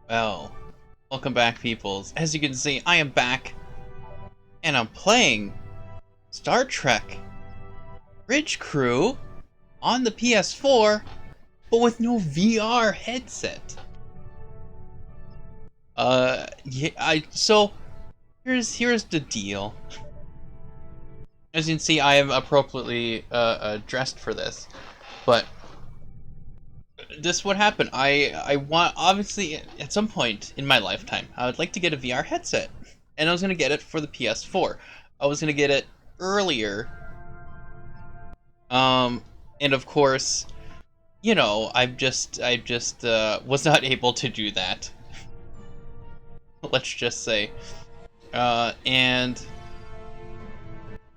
Well, welcome back, peoples. As you can see, I am back, and I'm playing Star Trek Bridge Crew on the PS4, but with no VR headset. So here's the deal. As you can see, I am appropriately dressed for this, but this would happen. I want, obviously, at some point in my lifetime, I would like to get a VR headset, and I was gonna get it for the PS4. I was gonna get it earlier, and of course, you know, I just was not able to do that. Let's just say, and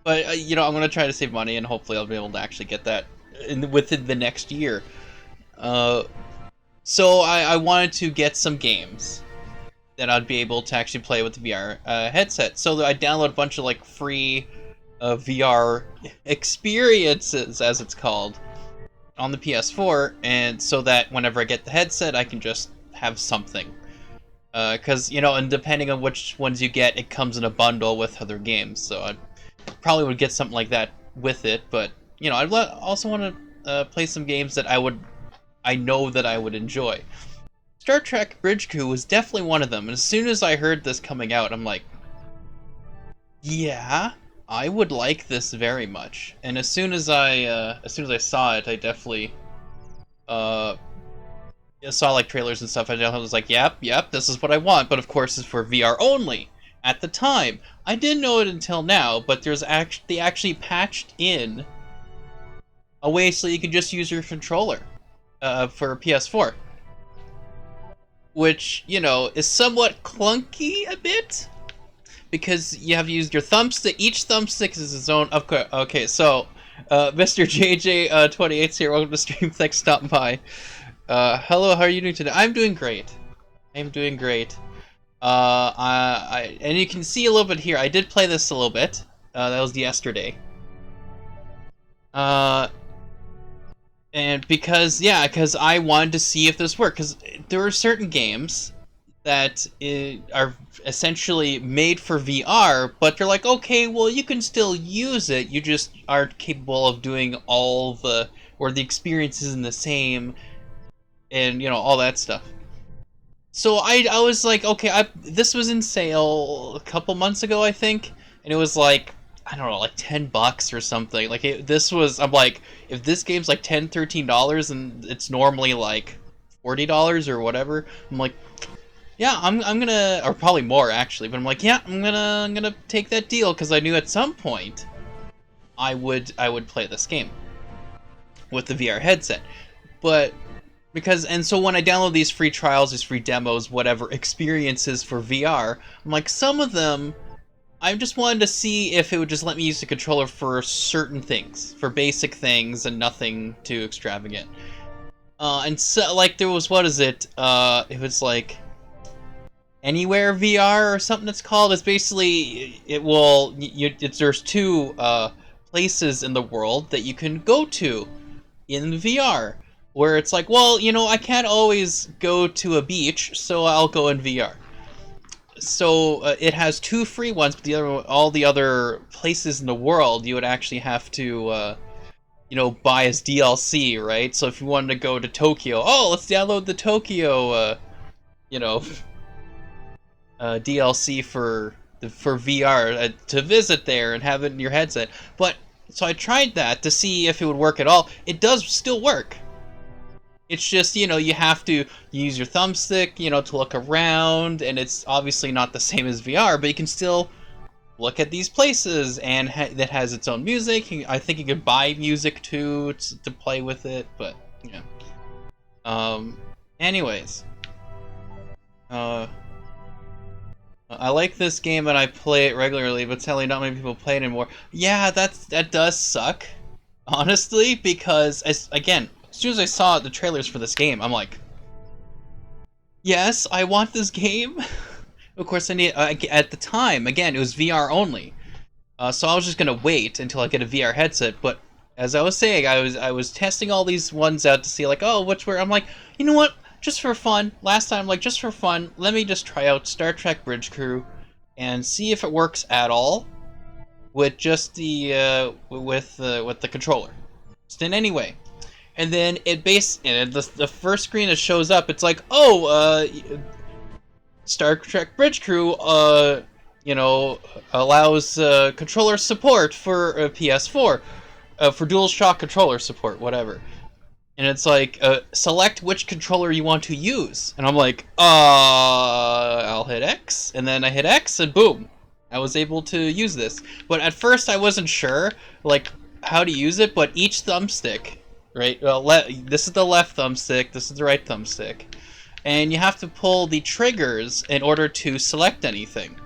but you know, I'm gonna try to save money, and hopefully, I'll be able to actually get that within the next year. So I wanted to get some games that I'd be able to actually play with the VR headset. So I downloaded a bunch of like free VR experiences, as it's called, on the PS4, and so that whenever I get the headset, I can just have something. Because, you know, and depending on which ones you get, it comes in a bundle with other games. So I probably would get something like that with it. But, you know, I'd also want to play some games that I know that I would enjoy. Star Trek Bridge Crew was definitely one of them, and as soon as I heard this coming out, I'm like, yeah, I would like this very much. And as soon as I saw it, I definitely saw like trailers and stuff. I was like, yep, this is what I want. But of course, it's for VR only. At the time, I didn't know it until now, but they actually patched in a way so you can just use your controller. For PS4, which, you know, is somewhat clunky a bit, because you have to use your thumbstick. Each thumbstick is its own. Okay, so, Mr. JJ28's here. Welcome to stream. Thanks for stopping by. Hello, how are you doing today? I'm doing great. I'm doing great. And you can see a little bit here. I did play this a little bit. That was yesterday. And because I wanted to see if this worked, because there are certain games that are essentially made for VR, but they're like, okay, well, you can still use it, you just aren't capable of doing or the experience isn't the same, and, you know, all that stuff. So I was like, okay, this was in sale a couple months ago, I think, and it was like, I don't know, like $10 or something. Like, I'm like, if this game's like $10, $13 and it's normally like $40 or whatever, I'm like, yeah, I'm gonna, or probably more actually, but I'm like, yeah, I'm gonna take that deal, because I knew at some point I would play this game with the VR headset. But so when I download these free trials, these free demos, whatever experiences for VR, I'm like, some of them I just wanted to see if it would just let me use the controller for certain things, for basic things, and nothing too extravagant. And so, like, there was, what is it? It was like Anywhere VR or something it's called. It's basically, there's two places in the world that you can go to in VR, where it's like, well, you know, I can't always go to a beach, so I'll go in VR. So it has two free ones, but all the other places in the world you would actually have to, you know, buy as DLC, right? So if you wanted to go to Tokyo, oh, let's download the Tokyo, you know, DLC for VR to visit there and have it in your headset. But so I tried that to see if it would work at all. It does still work. It's just, you know, you have to use your thumbstick, you know, to look around, and it's obviously not the same as VR, but you can still look at these places, and that has its own music. I think you could buy music too to play with it, but yeah. Anyways, I like this game and I play it regularly, but sadly not many people play it anymore. Yeah, that does suck, honestly, because again, as soon as I saw the trailers for this game, I'm like, yes, I want this game. Of course, I need, at the time, again, it was VR only. So I was just gonna wait until I get a VR headset, but as I was saying, I was testing all these ones out to see, like, oh, I'm like, you know what? just for fun. Last time, like, just for fun, let me just try out Star Trek Bridge Crew and see if it works at all with just the with the controller, just in any way. And then and the first screen that shows up, it's like, oh, Star Trek Bridge Crew, you know, allows controller support for PS4, for DualShock controller support, whatever. And it's like, select which controller you want to use. And I'm like, I'll hit X. And then I hit X, and boom, I was able to use this. But at first I wasn't sure, like, how to use it, but each thumbstick, right? Well, this is the left thumbstick, this is the right thumbstick. And you have to pull the triggers in order to select anything.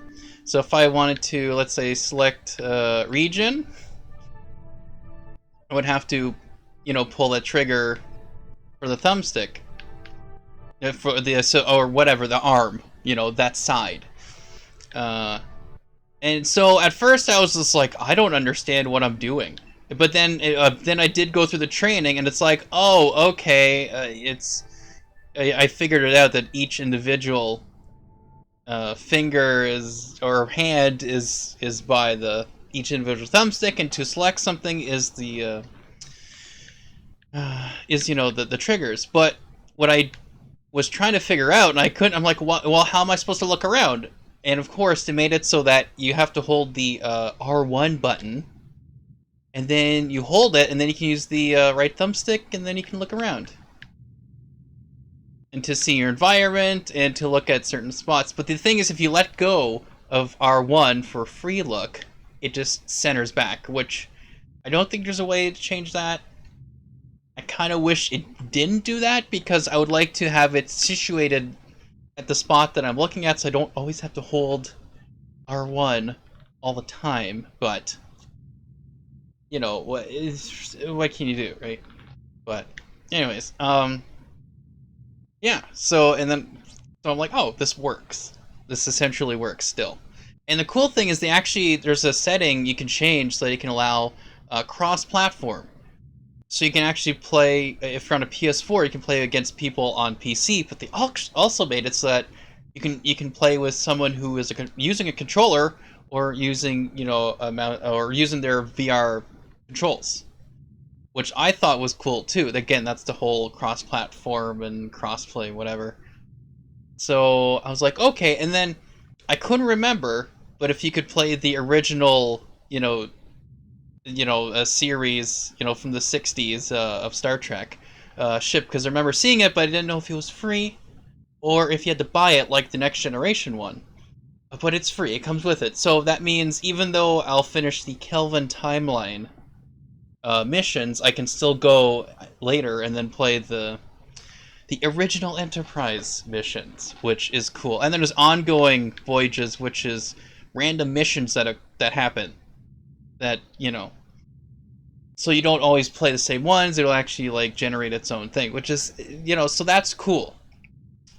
So if I wanted to, let's say, select region, I would have to, you know, pull the trigger for the thumbstick, for the or whatever, the arm, you know, that side. And so at first I was just like, I don't understand what I'm doing. But then I did go through the training, and it's like, oh, okay, I figured it out that each individual finger is, or hand is by the each individual thumbstick, and to select something is the you know, the triggers. But what I was trying to figure out, and I couldn't, I'm like, well, how am I supposed to look around? And of course they made it so that you have to hold the R1 button, and then you hold it, and then you can use the right thumbstick, and then you can look around and to see your environment and to look at certain spots. But the thing is, if you let go of R1 for free look, it just centers back, which I don't think there's a way to change that. I kind of wish it didn't do that, because I would like to have it situated at the spot that I'm looking at, so I don't always have to hold R1 all the time. But, you know, what can you do, right? But anyways, yeah, so I'm like, oh, this works. This essentially works still. And the cool thing is, there's a setting you can change so that you can allow cross-platform. So you can actually play, if you're on a PS4, you can play against people on PC, but they also made it so that you can play with someone who is using a controller, or using, you know, or using their VR controls, which I thought was cool too. Again, that's the whole cross-platform and cross-play, whatever. So I was like, okay, and then I couldn't remember, but if you could play the original, a series, you know, from the 60s of Star Trek ship, because I remember seeing it, but I didn't know if it was free or if you had to buy it like the Next Generation one. But it's free, it comes with it. So that means even though I'll finish the Kelvin timeline missions, I can still go later and then play the original Enterprise missions, which is cool. And then there's ongoing voyages, which is random missions that happen. That, you know, so you don't always play the same ones. It'll actually like generate its own thing, which is, you know, so that's cool.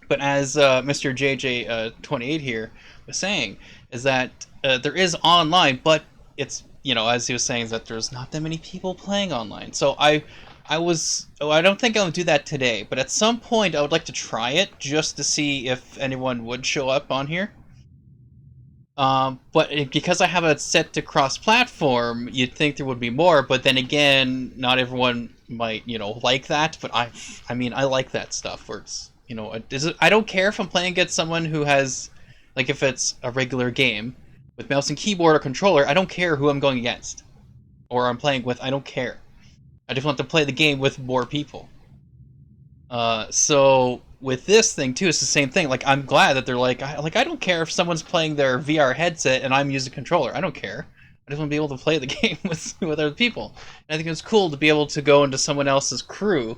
But as Mr. JJ28 here was saying, is that there is online, but it's, you know, as he was saying, is that there's not that many people playing online. So I don't think I'll do that today, but at some point I would like to try it just to see if anyone would show up on here. But because I have it set to cross-platform, you'd think there would be more, but then again, not everyone might, you know, like that. But I mean, I like that stuff where it's, you know, I don't care if I'm playing against someone who has, like, if it's a regular game with mouse and keyboard or controller, I don't care who I'm going against or I'm playing with. I don't care. I just want to play the game with more people. So with this thing too, it's the same thing. Like, I'm glad that they're like I don't care if someone's playing their VR headset and I'm using a controller. I don't care. I just want to be able to play the game with other people. And I think it's cool to be able to go into someone else's crew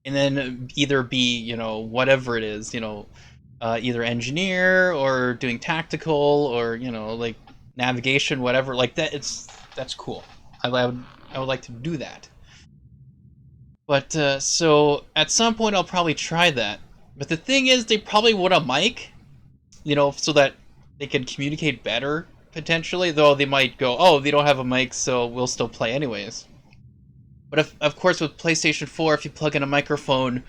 and then either be, you know, whatever it is, you know, either engineer or doing tactical or, you know, like navigation, whatever. Like that. That's cool. I would like to do that. But, so, at some point I'll probably try that. But the thing is, they probably want a mic, you know, so that they can communicate better, potentially. Though they might go, oh, they don't have a mic, so we'll still play anyways. But, of course, with PlayStation 4, if you plug in a microphone,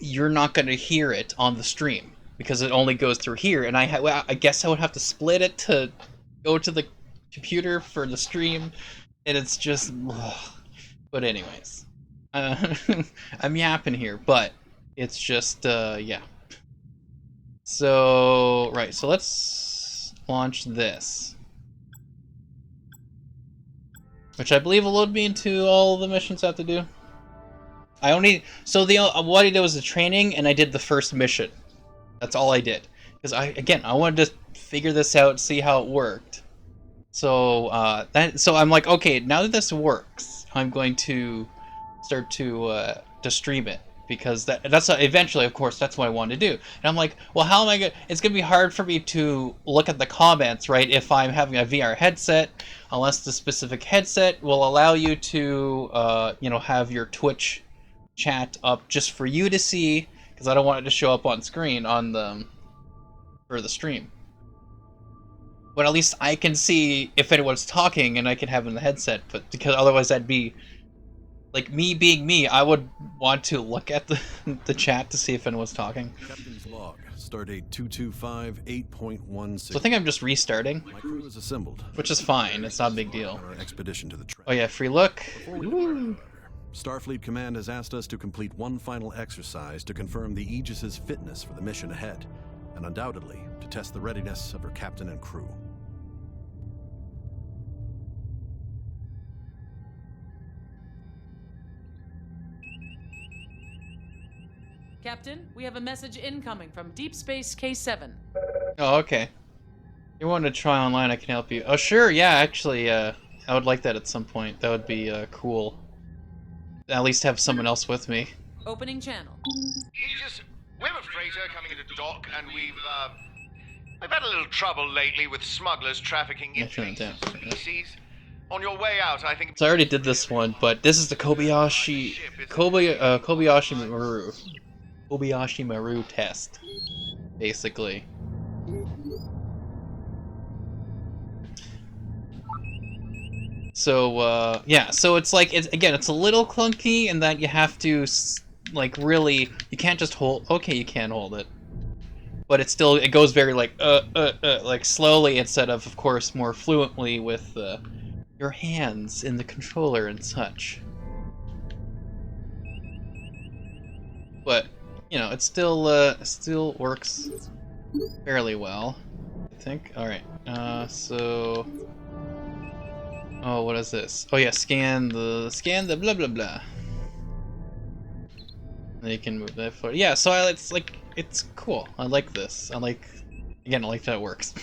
you're not going to hear it on the stream because it only goes through here, and I guess I would have to split it to go to the computer for the stream, and it's just ugh. But anyways, I'm yapping here, but it's just yeah. So right, so let's launch this, which I believe will load me into all the missions I have to do. I only what I did was the training, and I did the first mission. That's all I did, because I wanted to figure this out, see how it worked. So so I'm like, okay, now that this works, I'm going to start to stream it, because that's eventually, of course, that's what I want to do. And I'm like, well, how am I gonna? It's gonna be hard for me to look at the comments, right? If I'm having a VR headset, unless the specific headset will allow you to, you know, have your Twitch chat up just for you to see, because I don't want it to show up on screen on the for the stream. But at least I can see if anyone's talking, and I can have in the headset. But because otherwise, that'd be like me being me. I would want to look at the chat to see if anyone's talking. Captain's log, stardate 225-8.16. So I think I'm just restarting. My crew is assembled, which is fine. It's not a big deal. our expedition to the Oh yeah, free look. Starfleet Command has asked us to complete one final exercise to confirm the Aegis's fitness for the mission ahead, and undoubtedly to test the readiness of her captain and crew. Captain, we have a message incoming from Deep Space K7. Oh, okay. If you want to try online, I can help you. Oh, sure. Yeah, actually, I would like that at some point. That would be cool. At least have someone else with me. Opening channel. Aegis, we have a freighter coming into dock, and we've had a little trouble lately with smugglers trafficking invasive species. On your way out, I think. So I already did this one, but this is the Kobayashi Maru test, basically. So yeah, so it's like it's a little clunky in that you have to like really, you can't just hold. Okay, you can hold it, but it goes very like slowly instead of course more fluently with your hands in the controller and such. But you know, it still works fairly well, I think. All right, so. Oh, what is this? Oh yeah, scan the blah blah blah. Then you can move that forward. Yeah, so it's cool. I like this. I like that it works.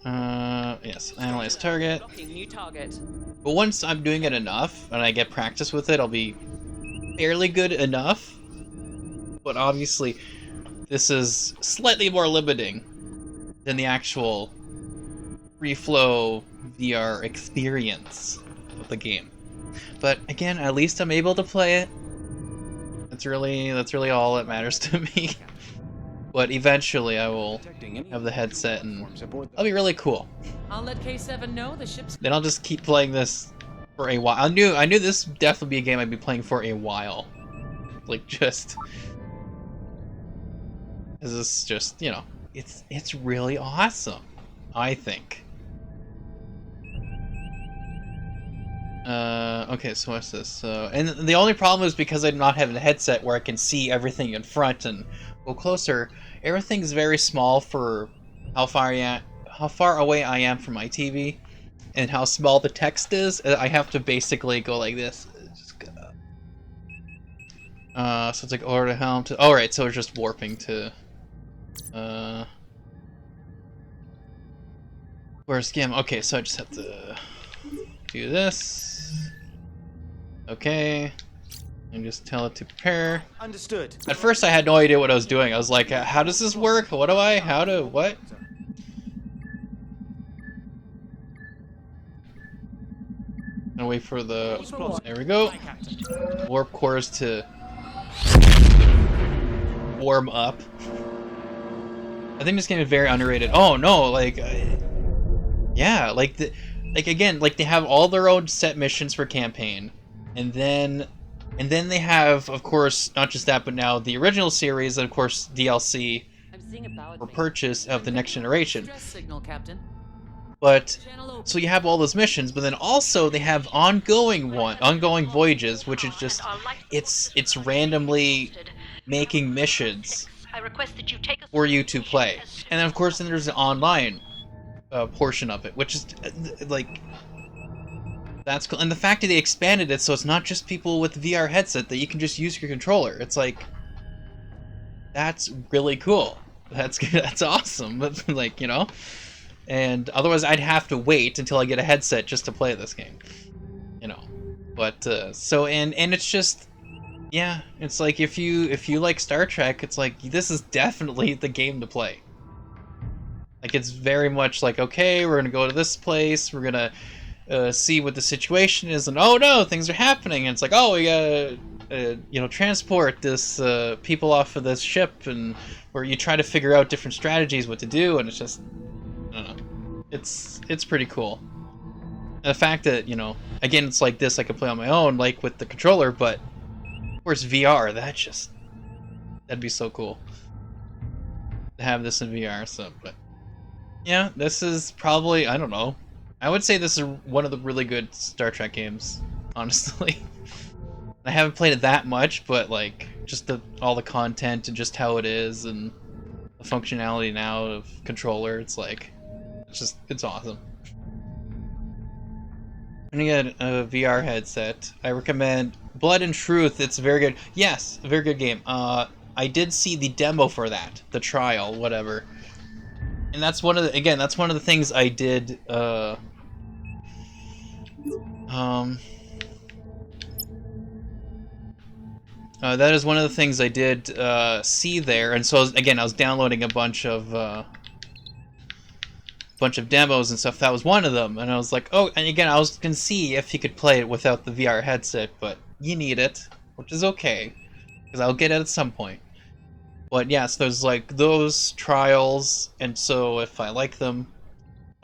Yes, analyze target. New target. But once I'm doing it enough and I get practice with it, I'll be fairly good enough. But obviously, this is slightly more limiting than the actual free flow VR experience of the game. But again, at least I'm able to play it. That's really all that matters to me. But eventually I will have the headset and that'll be really cool. I'll let K7 know the ship's. Then I'll just keep playing this for a while. I knew this would definitely be a game I'd be playing for a while. Like just this is just, you know, it's really awesome, I think. Okay, so what's this? And the only problem is because I do not have a headset where I can see everything in front and go closer. Everything's very small for how far away I am from my TV, and how small the text is. I have to basically go like this. Just go. So it's like order to helm to. Oh, right, so it's just warping to. Where's Gim? Okay, so I just have to do this. Okay. And just tell it to prepare. Understood. At first I had no idea what I was doing. I was like, how does this work? What? And wait for the... There we go. Warp cores to warm up. I think this game is very underrated. Oh no, like... yeah, like again, like they have all their own set missions for campaign. And then And then they have, of course, not just that, but now the original series, and of course DLC for purchase of the next generation. Stress signal, Captain. But Channel open. so you have all those missions, but then also they have ongoing voyages, which is just it's randomly making missions for you to play. And then of course then there's the online portion of it, which is like that's cool. And the fact that they expanded it so it's not just people with VR headset that you can just use your controller. It's like that's really cool. That's awesome. But like, you know, and otherwise I'd have to wait until I get a headset just to play this game, you know. But so and it's just, yeah, it's like if you like Star Trek, it's like this is definitely the game to play. Like it's very much like, okay, we're gonna go to this place, we're gonna see what the situation is, and oh no, things are happening, and it's like, oh, we gotta you know, transport this people off of this ship, and where you try to figure out different strategies what to do, and it's just, I don't know, it's pretty cool. And the fact that, you know, again, it's like this I could play on my own, like with the controller, but of course VR, that'd be so cool to have this in VR. So, but yeah, this is probably, I don't know, I would say this is one of the really good Star Trek games, honestly. I haven't played it that much, but like just all the content and just how it is and the functionality now of controller, it's like it's awesome. When you get a VR headset, I recommend Blood and Truth. It's very good. Yes, a very good game. I did see the demo for that, the trial, whatever. And that's one of the things I did. That is one of the things I did see there, and so I was downloading a bunch of demos and stuff. That was one of them, and I was like, oh, and again, I was gonna see if you could play it without the VR headset, but you need it, which is okay, because I'll get it at some point. But yes, there's like those trials, and so if I like them,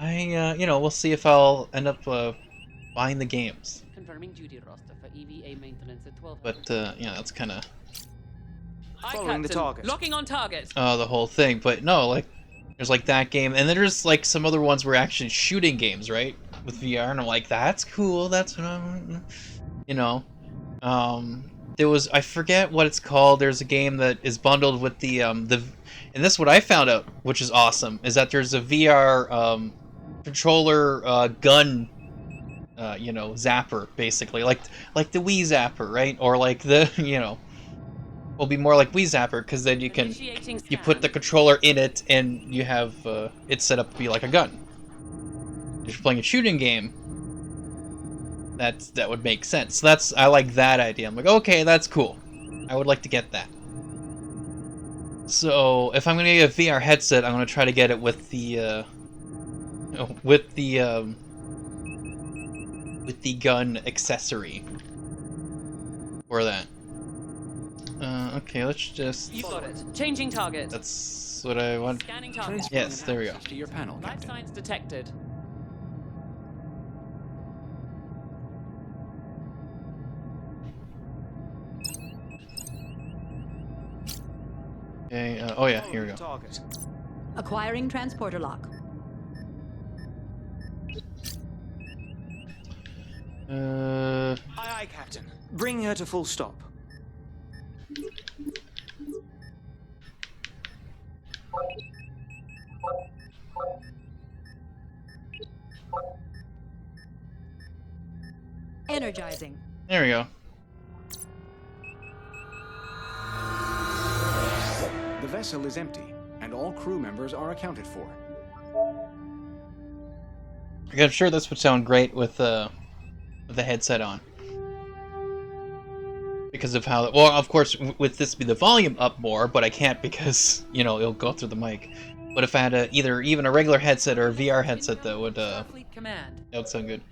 you know, we'll see if I'll end up buying the games. Confirming duty roster for EVA maintenance at 12. But yeah, that's kind of Following the target. Locking on target. the whole thing. But no, like there's like that game, and then there's like some other ones where actually shooting games, right, with VR, and I'm like, that's cool. That's what I'm, you know. There was, I forget what it's called. There's a game that is bundled with the and this is what I found out, which is awesome, is that there's a VR controller gun, you know, zapper, basically, like the Wii zapper, right? Or like the, you know, will be more like Wii zapper, because then you put the controller in it and you have it set up to be like a gun. If you're playing a shooting game, that would make sense. So I like that idea. I'm like, okay, that's cool. I would like to get that. So if I'm gonna get a VR headset, I'm gonna try to get it with the gun accessory for that. Okay, let's just. You got it. Changing target. That's what I want. Scanning target. Yes, there we go. To your panel, Life Captain. signs detected. Okay. Oh yeah, here we go. Target. Acquiring transporter lock. Aye, aye, Captain. Bring her to full stop. Energizing. There we go. The vessel is empty, and all crew members are accounted for. I'm sure this would sound great with the headset on. Because of how, well, of course, with this be the volume up more, but I can't because, you know, it'll go through the mic. But if I had even a regular headset or a VR headset, that would Starfleet command. that would sound good.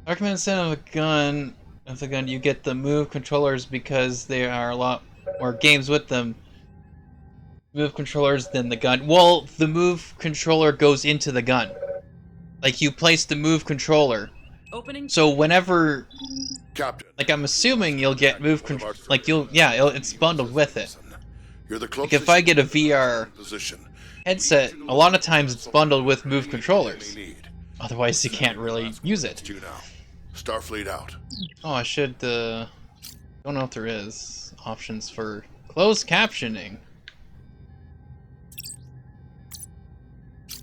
I recommend instead of a gun, you get the Move controllers because there are a lot more games with them. Move controllers than the gun. Well, the Move controller goes into the gun. Like, you place the Move controller. Opening. So whenever Captain. Like, I'm assuming you'll get move control. Like, it's bundled with it. You're the Like, closest if I get a VR position. headset, a lot of times it's bundled with move controllers. Otherwise, you can't really use it. You now. Starfleet out. Oh, I should, don't know if there is options for closed captioning.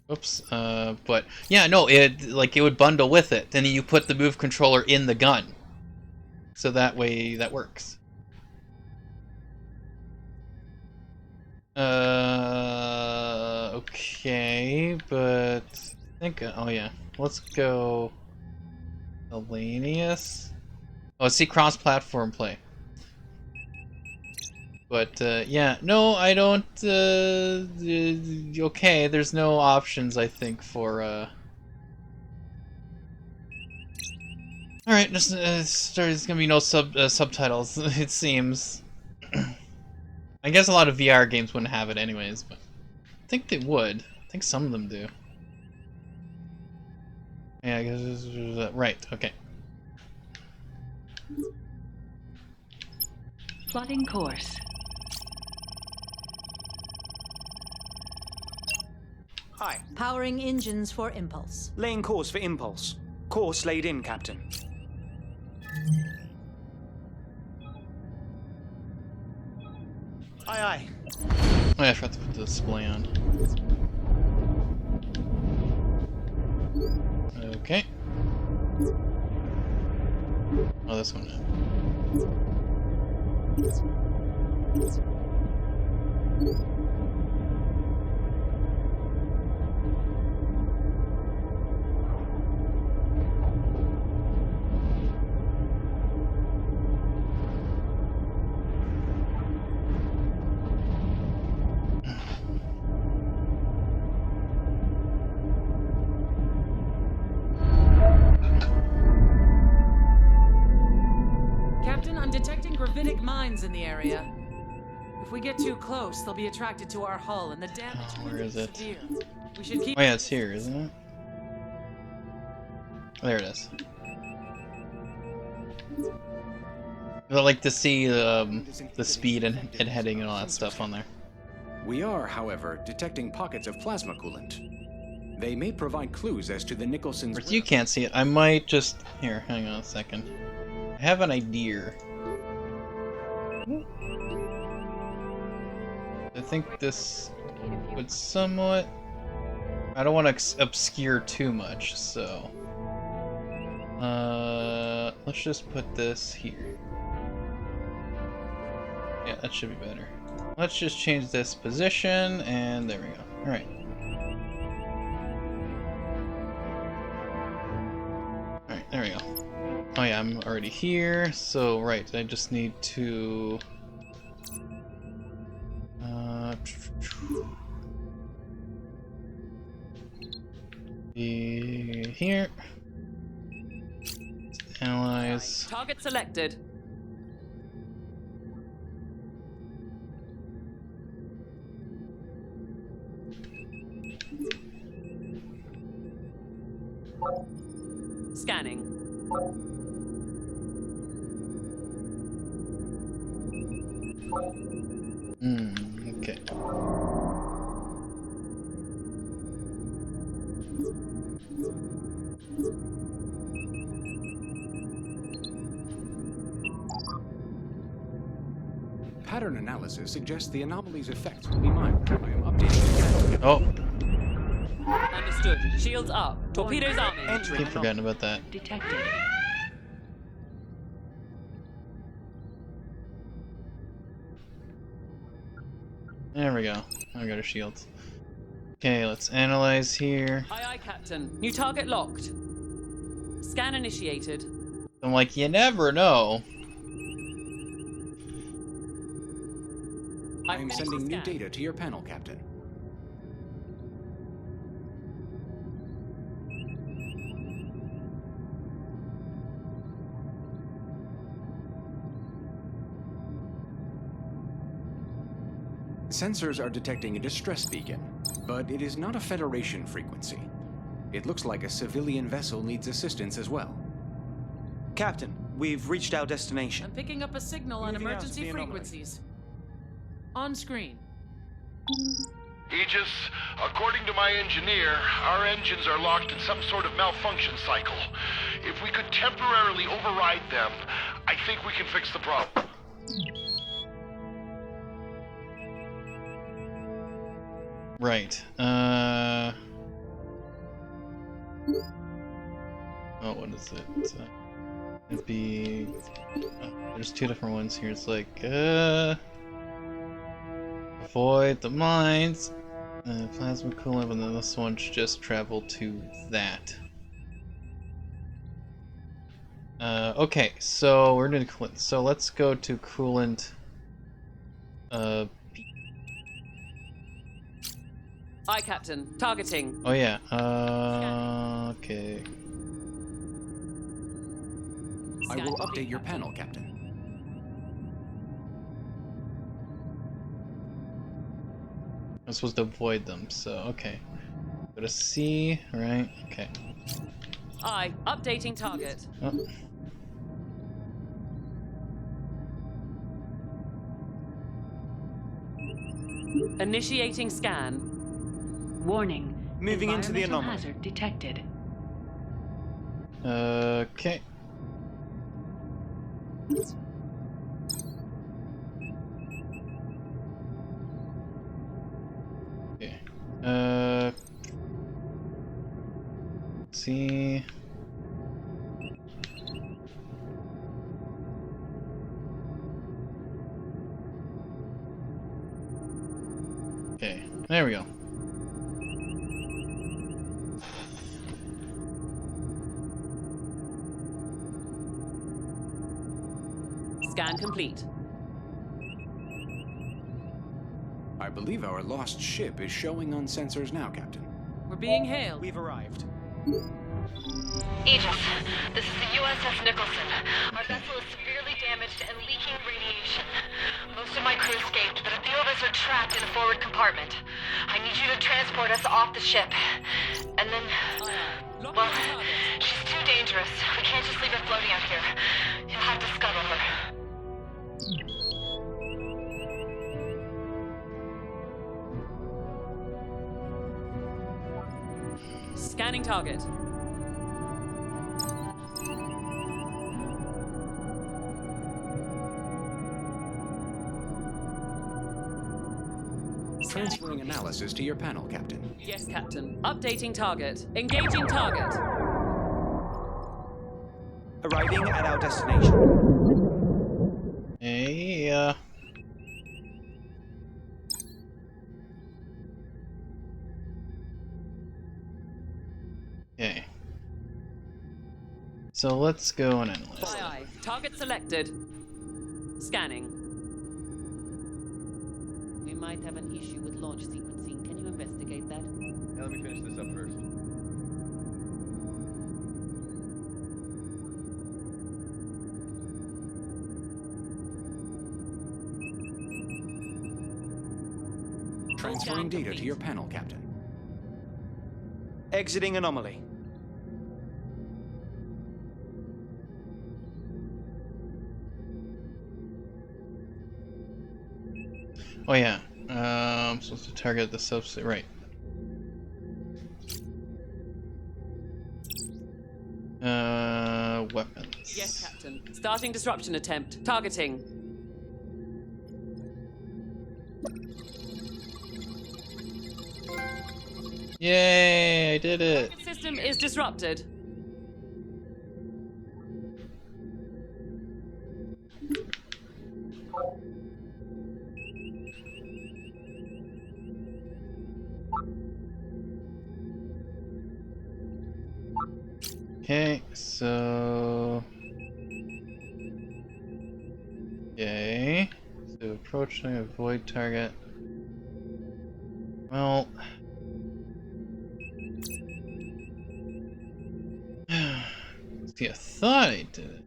Oops, but, yeah, no, it would bundle with it. Then you put the move controller in the gun. So that way, that works. Okay, but I think, oh yeah, let's go Elanius. Oh, see cross-platform play. But, yeah, no, I don't, okay, there's no options, I think, for, Alright, there's gonna be no subtitles, it seems. I guess a lot of VR games wouldn't have it anyways, but I think they would. I think some of them do. Yeah, I guess, right, okay. Plotting course. Hi. Powering engines for impulse. Laying course for impulse. Course laid in, Captain. Aye, aye. Oh yeah, I forgot to put the display on. Okay. Oh, this one. Captain, I'm detecting gravitic mines in the area. If we get too close, they'll be attracted to our hull, and the damage Where is it? severe. We should keep. Oh yeah, it's here, isn't it? There it is. I like to see the speed and heading and all that stuff on there. We are, however, detecting pockets of plasma coolant. They may provide clues as to the Nicholson's... If you can't see it, I might just... Here, hang on a second. I have an idea. I think this would somewhat... I don't want to obscure too much, so... let's just put this here. Yeah, that should be better. Let's just change this position, and there we go. Alright. Alright, there we go. Oh yeah, I'm already here, so right, I just need to... be here. Analyze. Target selected. Scanning. Okay. Pattern analysis suggests the anomaly's effects will be minor. I am updating the Oh, Understood. Shields up. Torpedoes arming. I keep forgetting about that. Detected. There we go. I got our shields. Okay, let's analyze here. Aye, aye, Captain. New target locked. Scan initiated. I'm like, you never know. I am finished sending the new scan. data to your panel, Captain. Sensors are detecting a distress beacon, but it is not a Federation frequency. It looks like a civilian vessel needs assistance as well. Captain, We've reached our destination. I'm picking up a signal on Moving out of emergency the anomaly. frequencies. On screen. Aegis, according to my engineer, our engines are locked in some sort of malfunction cycle. If we could temporarily override them, I think we can fix the problem. Right. Oh, what is it? It'd be... oh, there's two different ones here. It's like, avoid the mines, plasma coolant, and then this one should just travel to that. Okay, so we're doing coolant. So let's go to coolant. Aye, Captain. Targeting. Oh yeah. Okay. I will update your panel, Captain. I'm supposed to avoid them, so okay. Go to C, right? Okay. Aye. Updating target. Oh. Initiating scan. Warning. Moving into the Environmental anomaly. hazard detected. Okay. Okay. See. Okay, there we go. Scan complete. I believe our lost ship is showing on sensors now, Captain. We're being hailed. We've arrived. Aegis, this is the USS Nicholson. Our vessel is severely damaged and leaking radiation. Most of my crew escaped, but a few of us are trapped in a forward compartment. I need you to transport us off the ship. And then... well, she's too dangerous. We can't just leave her floating out here. You'll have to scuttle her. Scanning target. Transferring analysis to your panel, Captain. Yes, Captain. Updating target. Engaging target. Arriving at our destination. Hey, okay. So let's go and analyze. Aye, aye. Target selected. Scanning. We might have an issue with launch sequencing. Can you investigate that? Yeah, let me finish this up first. Transferring data to your panel, Captain. Exiting anomaly. Oh yeah. I'm supposed to target the substate, right? Weapons. Yes, Captain. Starting disruption attempt. Targeting. Yay! I did it. Target system is disrupted. Okay, so... Okay. So approaching, avoid target. Well... See, I thought I did it.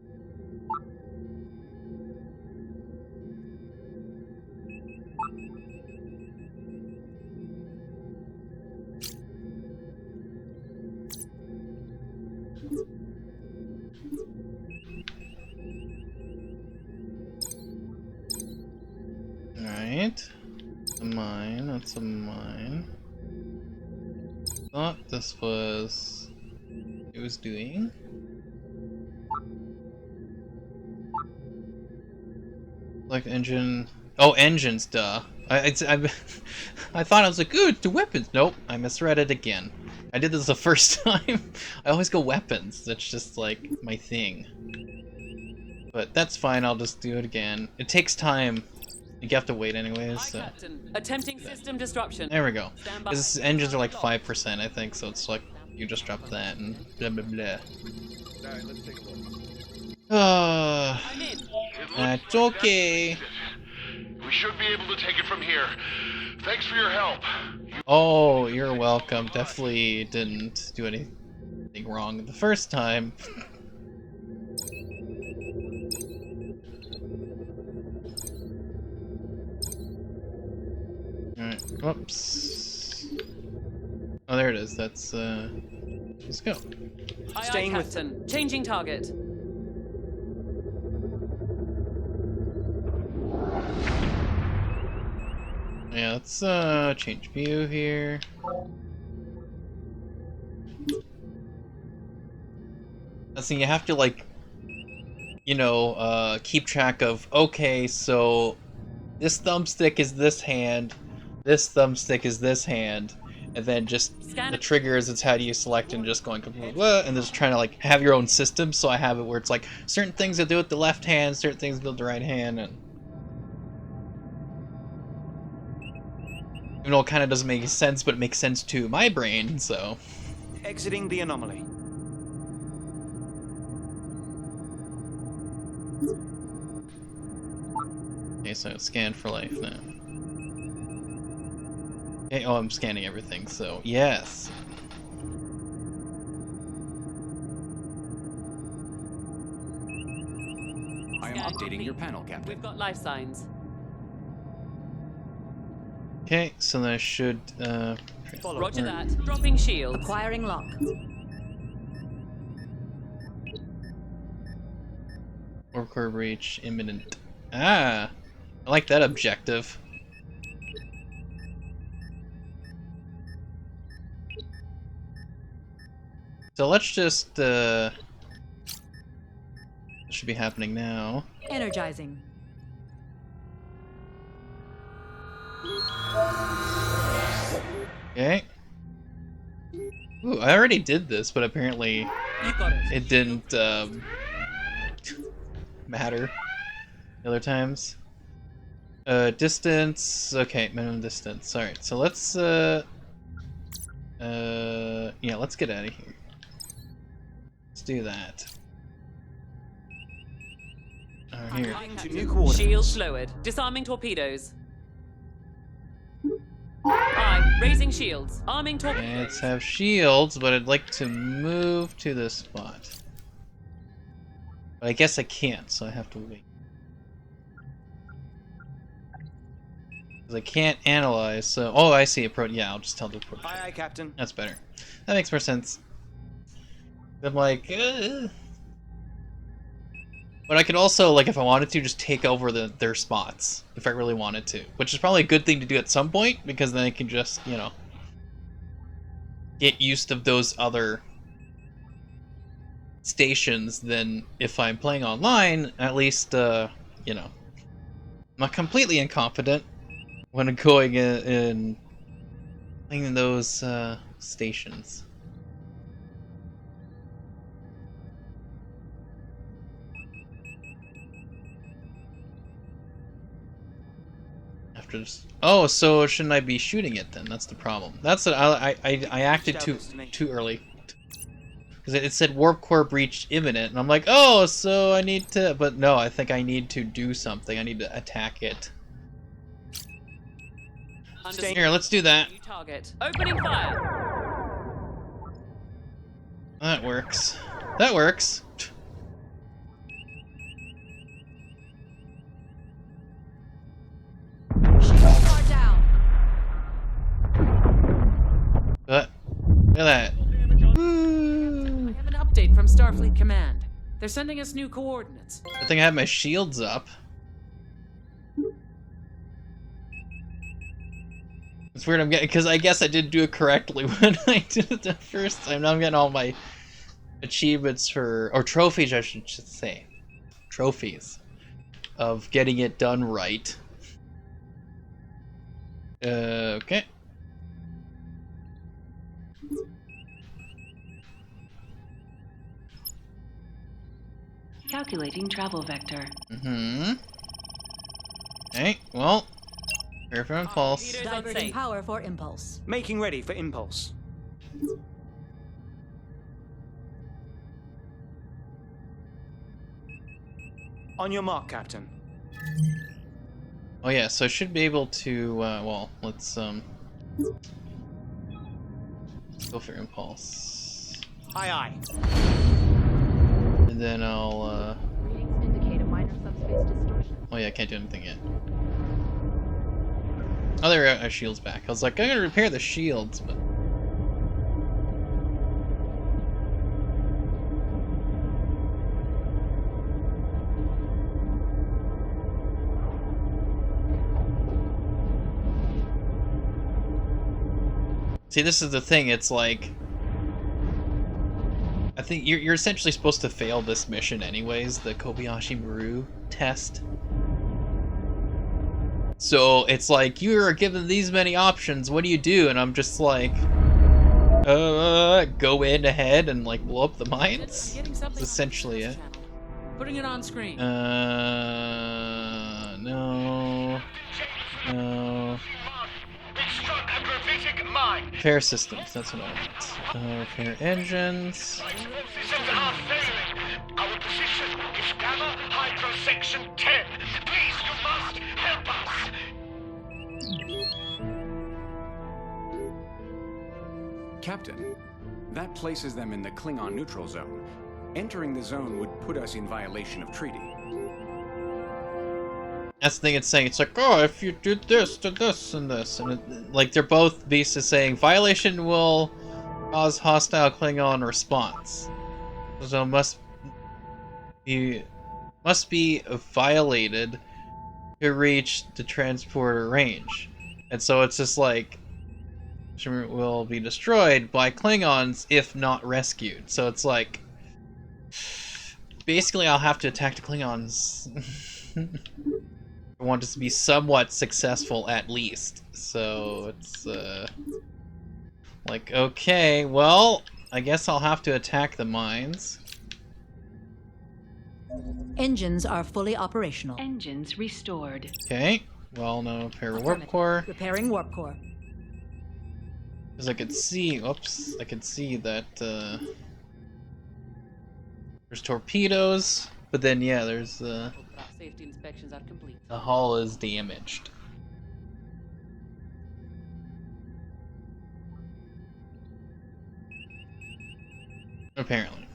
thought this was it was doing. Like engine. Oh, engines, duh. I thought I was like, ooh, it's the weapons. Nope, I misread it again. I did this the first time. I always go weapons. That's just like my thing. But that's fine. I'll just do it again. It takes time. You have to wait anyways. So. Attempting system disruption. There we go. Because engines are like 5%, I think. So it's like you just drop that and blah blah blah. Alright, let's take a look. That's okay. We should be able to take it from here. Thanks for your help. Oh, you're welcome. Definitely didn't do anything wrong the first time. Alright, whoops. Oh, there it is. That's, let's go. Staying with Captain. Changing target. Yeah, let's, change view here. So you have to, like, you know, keep track of, okay, so this thumbstick is this hand, this thumbstick is this hand, and then just the triggers, it's how do you select and just going blah, blah, and just trying to like have your own system. So I have it where it's like certain things I do with the left hand, certain things I do with the right hand, and even though it kind of doesn't make sense, but it makes sense to my brain, so. Exiting the anomaly. Okay, so scan for life now. Okay, oh, I'm scanning everything, so yes. I am updating your panel, Captain. We've got life signs. Okay, so then I should, Roger that. Dropping shield. Acquiring lock. Warp core breach imminent. Ah, I like that objective. So let's just, this should be happening now. Energizing. Okay. Ooh, I already did this, but apparently it didn't, matter the other times. Distance, okay, minimum distance. Alright, so let's, yeah, let's get out of here. Let's do that. Here. Shields lowered. Disarming torpedoes. Aye, raising shields. Arming torpedoes. Let's have shields, but I'd like to move to this spot. But I guess I can't, so I have to wait. Because I can't analyze, so... Oh, I see a pro... Yeah, I'll just tell the pro... Aye, aye, Captain. That's better. That makes more sense. I'm like... But I could also, like, if I wanted to, just take over their spots. If I really wanted to. Which is probably a good thing to do at some point, because then I can just, you know... get used to those other... stations than if I'm playing online, at least, you know... I'm not completely incompetent when going in playing in those, stations. Oh, so shouldn't I be shooting it then? That's the problem. That's what I acted too early. Because it said warp core breach imminent, and I'm like, oh, so I need to... But no, I think I need to do something. I need to attack it. Here, let's do that. Target. Opening fire. That works. That works. But look at that. I have an update from Starfleet Command. They're sending us new coordinates. I think I have my shields up. It's weird I'm getting, because I guess I didn't do it correctly when I did it the first time. Now I'm getting all my achievements for, or trophies I should say. Trophies of getting it done right. Okay. Calculating travel vector. Okay, well, prepare for impulse. Diverting power for impulse. Making ready for impulse. On your mark, Captain. Oh yeah, so I should be able to, well, let's go for impulse. Aye, aye. And then I'll, Readings indicate a minor subspace distortion. oh yeah, I can't do anything yet. Oh, there our shield's back. I was like, I'm gonna repair the shields, but... See, this is the thing, it's like... I think you're essentially supposed to fail this mission anyways, the Kobayashi Maru test. So, it's like, you are given these many options, what do you do? And I'm just like... go in ahead and, like, blow up the mines? That's essentially it. Putting it on screen. No... No... Repair systems, that's what I want. Repair engines. Systems are failing. Our position is Gamma Hydra Section 10. Please, you must help us. Captain, that places them in the Klingon neutral zone. Entering the zone would put us in violation of treaty. That's the thing it's saying. It's like, oh, if you do this, to this, and this. And it, like, they're both basically saying, violation will cause hostile Klingon response. So must be violated to reach the transporter range. And so it's just like, will be destroyed by Klingons if not rescued. So it's like, basically I'll have to attack the Klingons. I want us to be somewhat successful at least. So it's like, okay, well, I guess I'll have to attack the mines. Engines are fully operational. Engines restored. Okay, well, no, repair warp core. Repairing warp core. Because I could see, oops, I could see that there's torpedoes, but then yeah, there's Safety inspections are complete. the hull is damaged. Apparently.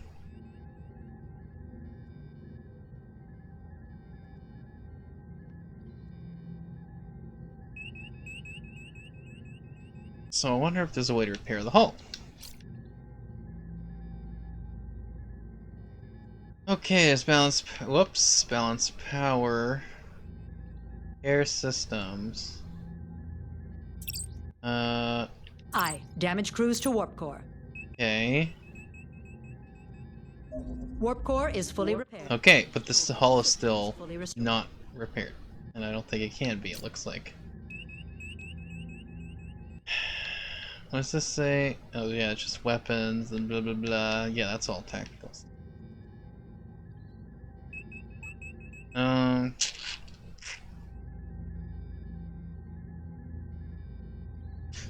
So I wonder if there's a way to repair the hull. Okay, it's balance. Whoops, balance power. Air systems. Aye. Damage crews to warp core. Okay. Warp core is fully repaired. Okay, but this hull is still not repaired. And I don't think it can be, it looks like. What does this say? Oh yeah, it's just weapons and blah blah blah. Yeah, that's all tactical stuff.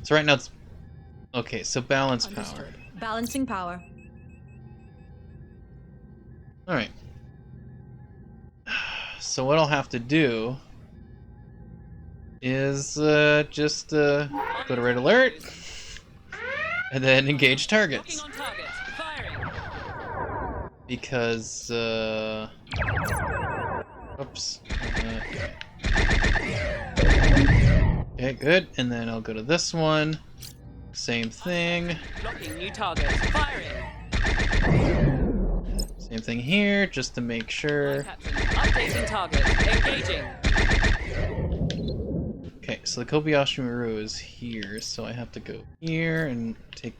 So right now it's... Okay, so balance power. Balancing power. Alright. So what I'll have to do is just go to red alert and then engage targets. Because oops. Okay, good. And then I'll go to this one. Same thing. Blocking new targets. Firing. Same thing here, just to make sure. Updating target. Engaging. Okay, so the Kobayashi Maru is here, so I have to go here and take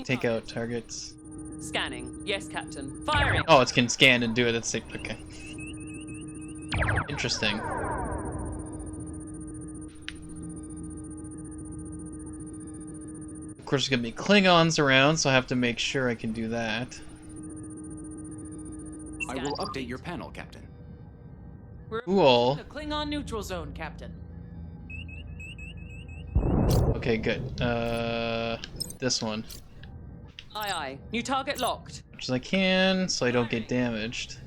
take out targets. Scanning. Yes, Captain. Firing. Oh, it can scan and do it. That's okay. Interesting. Of course, there's gonna be Klingons around, so I have to make sure I can do that. I will update your panel, Captain. Cool. The Klingon neutral zone, Captain. Okay, good. This one. Aye, aye. New target locked. As much as I can, so I don't get damaged.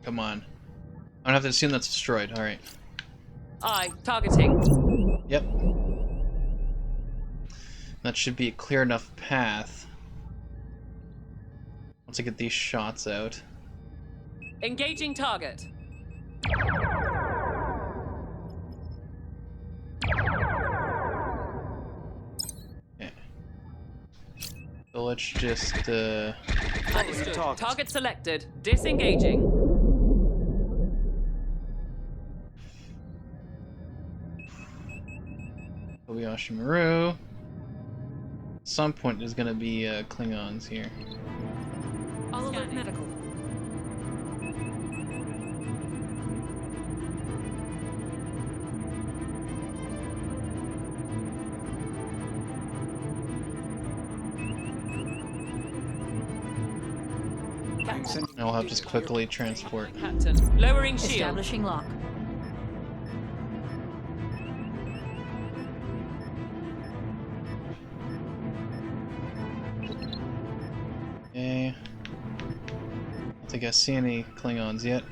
Come on. I don't have to assume that's destroyed. Alright. Aye, targeting. Yep. That should be a clear enough path. Once I get these shots out. Engaging target. Okay. So let's just Understood. Target selected. Disengaging. Kobayashi Maru. At some point there's gonna be Klingons here. I'll alert medical. I'll have to just quickly transport. Captain. Lowering shield. Establishing lock. Okay. I don't think I see any Klingons yet.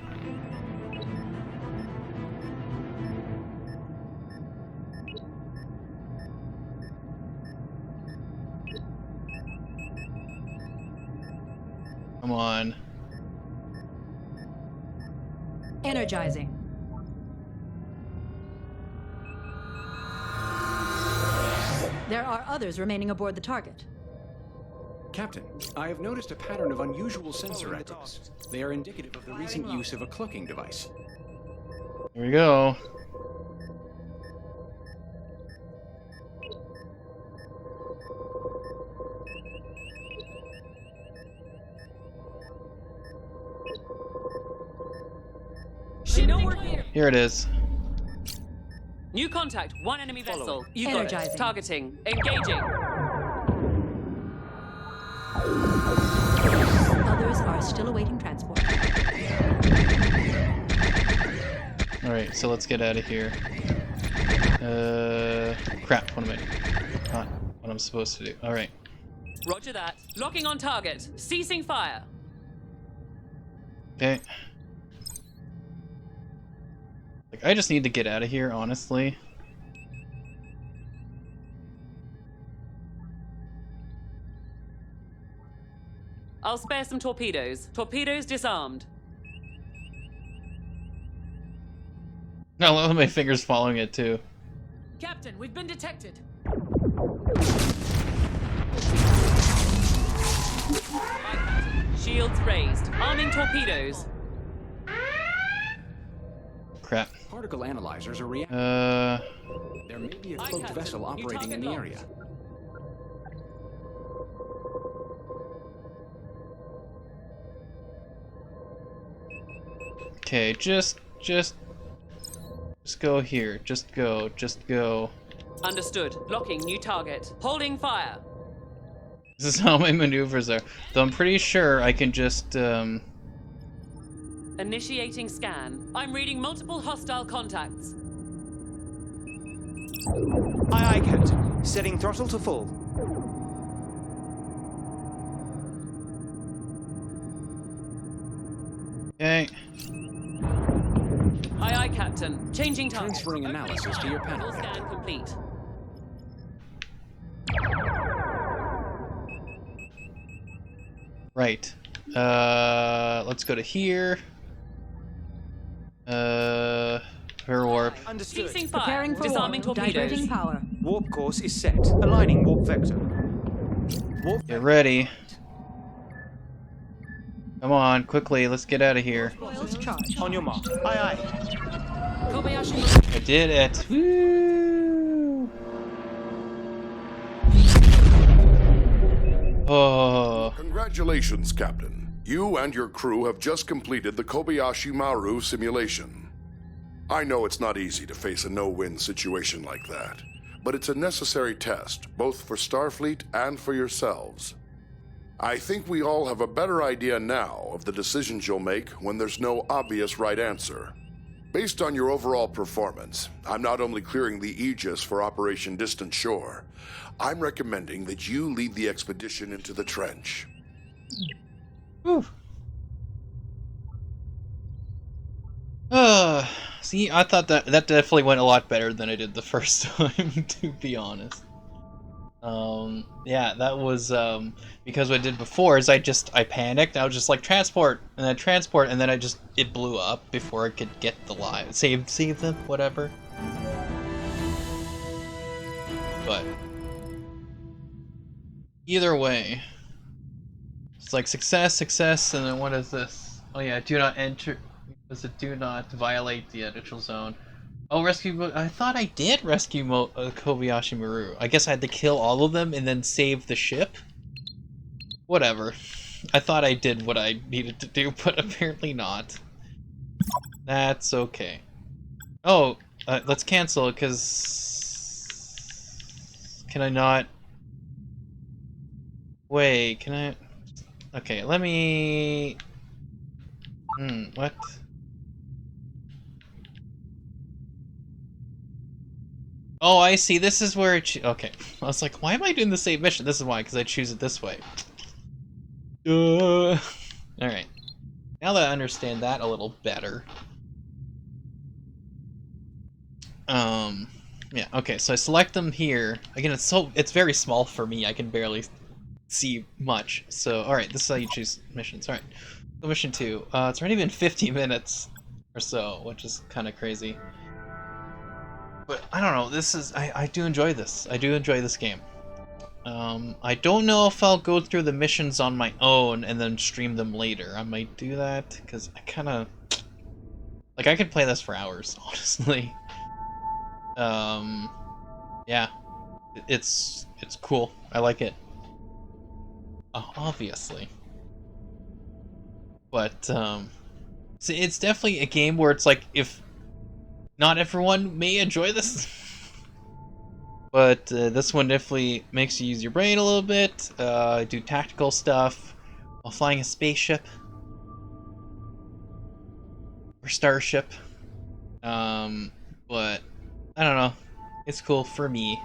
Come on. Energizing. There are others remaining aboard the target. Captain, I have noticed a pattern of unusual sensor echoes. They are indicative of the recent use of a cloaking device. Here we go. Here it is. New contact. One enemy vessel. You got it. Energizing. Targeting. Engaging. Others are still awaiting transport. Alright, so let's get out of here. Crap, what am I... Not what I'm supposed to do. Alright. Roger that. Locking on target. Ceasing fire. Okay. Like, I just need to get out of here, honestly. I'll spare some torpedoes. Torpedoes disarmed. I love my fingers following it, too. Captain, we've been detected. Shields raised. Arming torpedoes. Crap. Particle analyzers are reacting. There may be a cloaked vessel operating in the area. Okay, just go here. Just go. Understood. Locking new target. Holding fire. This is how my maneuvers are. Though I'm pretty sure I can just, Initiating scan. I'm reading multiple hostile contacts. Aye, aye, Captain. Setting throttle to full. Okay. Aye, aye, Captain. Changing target. Transferring analysis to your panel, Scan Captain. complete. Right. Let's go to here. Her warp. Understood. Ceasing fire. Preparing for Disarming warp. torpedoes. Diverting power. Warp course is set. Aligning warp vector. Warp Get ready. Come on, quickly, let's get out of here. Coils charged. on your mark. Aye aye. Kobayashi. I did it. Woo! Oh. Congratulations, Captain. You and your crew have just completed the Kobayashi Maru simulation. I know it's not easy to face a no-win situation like that, but it's a necessary test, both for Starfleet and for yourselves. I think we all have a better idea now of the decisions you'll make when there's no obvious right answer. Based on your overall performance, I'm not only clearing the Aegis for Operation Distant Shore, I'm recommending that you lead the expedition into the trench. Whew. See, I thought that definitely went a lot better than I did the first time, to be honest. Yeah, that was, because what I did before is I panicked, I was just like, transport, and then it blew up before I could get the live, save them, whatever. But, either way, it's like success, and then what is this? Oh yeah, do not enter, was it do not violate the initial zone. Oh, I thought I did rescue Kobayashi Maru. I guess I had to kill all of them and then save the ship? Whatever. I thought I did what I needed to do, but apparently not. That's okay. Oh, let's cancel, because... Can I not... Wait, can I... Okay, let me... what? Oh, I see. This is where it... Okay. I was like, why am I doing the same mission? This is why, because I choose it this way. Alright. Now that I understand that a little better. Yeah, okay, so I select them here. Again, it's very small for me. I can barely see much. So, alright, this is how you choose missions. Alright. So mission 2. It's already been 50 minutes or so, which is kind of crazy. But I don't know, I do enjoy this. I do enjoy this game. I don't know if I'll go through the missions on my own and then stream them later. I might do that, because I kind of... Like, I could play this for hours, honestly. Yeah. It's cool. I like it. Obviously. But, see, it's definitely a game where it's like, if... Not everyone may enjoy this, but this one definitely makes you use your brain a little bit, do tactical stuff while flying a spaceship or starship. But I don't know, it's cool for me.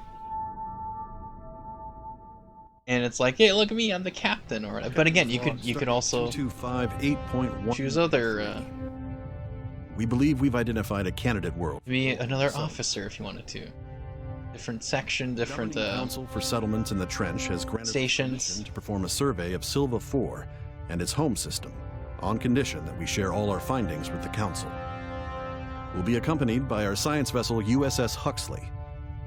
And it's like, hey, look at me, I'm the captain, or but again, you could also 258.1 choose other. We believe we've identified a candidate world. Be another officer if you wanted to. Different section, different Council for Settlements in the Trench has granted stations permission to perform a survey of Silva 4 and its home system, on condition that we share all our findings with the Council. We'll be accompanied by our science vessel USS Huxley.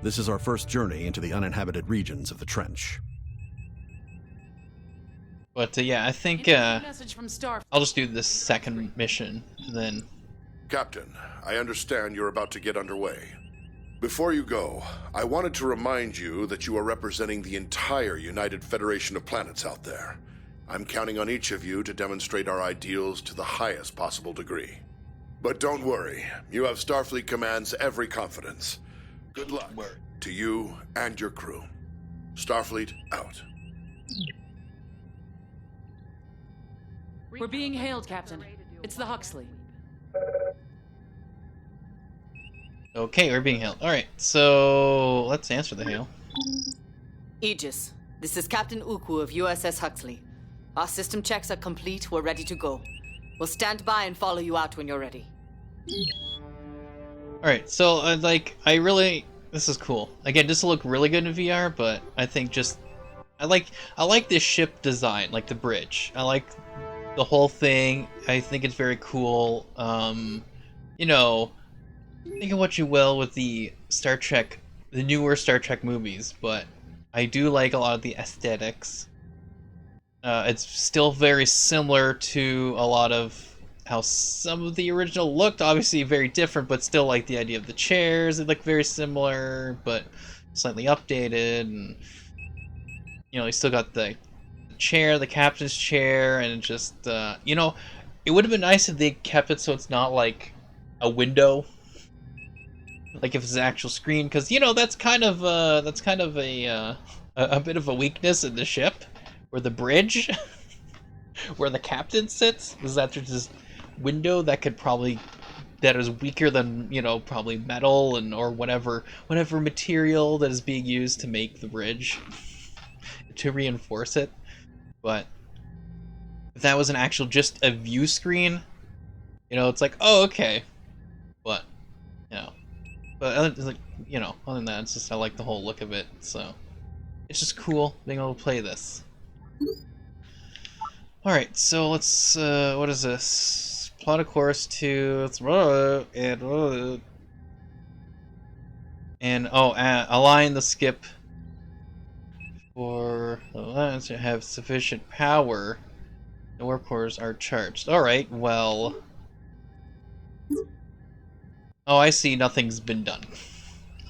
This is our first journey into the uninhabited regions of the Trench. But yeah, I think I'll just do this second mission, and then... Captain, I understand you're about to get underway. Before you go, I wanted to remind you that you are representing the entire United Federation of Planets out there. I'm counting on each of you to demonstrate our ideals to the highest possible degree. But don't worry, you have Starfleet Command's every confidence. Good luck to you and your crew. Starfleet out. We're being hailed, Captain. It's the Huxley. Okay, we're being hailed. Alright, so let's answer the hail. Aegis, this is Captain Uku of USS Huxley. Our system checks are complete, we're ready to go. We'll stand by and follow you out when you're ready. Alright, so this is cool. Again, this will look really good in VR, but I think I like this ship design, like the bridge. I like the whole thing. I think it's very cool. You know, think of what you will with the Star Trek, the newer Star Trek movies, but I do like a lot of the aesthetics. It's still very similar to a lot of how some of the original looked, obviously very different, but still like the idea of the chairs, they look very similar, but slightly updated, and you know, you still got the chair, the captain's chair, and just, you know, it would have been nice if they kept it so it's not like a window, like if it's an actual screen, because you know that's kind of a bit of a weakness in the ship, or the bridge, where the captain sits, is that there's this window that could probably that is weaker than, you know, probably metal and or whatever material that is being used to make the bridge to reinforce it. But if that was an actual just a view screen, you know, it's like, oh, okay, but you know, but other, like, you know, other than that, it's just I like the whole look of it, so it's just cool being able to play this. All right, so let's what is this? Plot a course to and align the skip for the lines to have sufficient power. The warp cores are charged. All right, well. Oh, I see. Nothing's been done.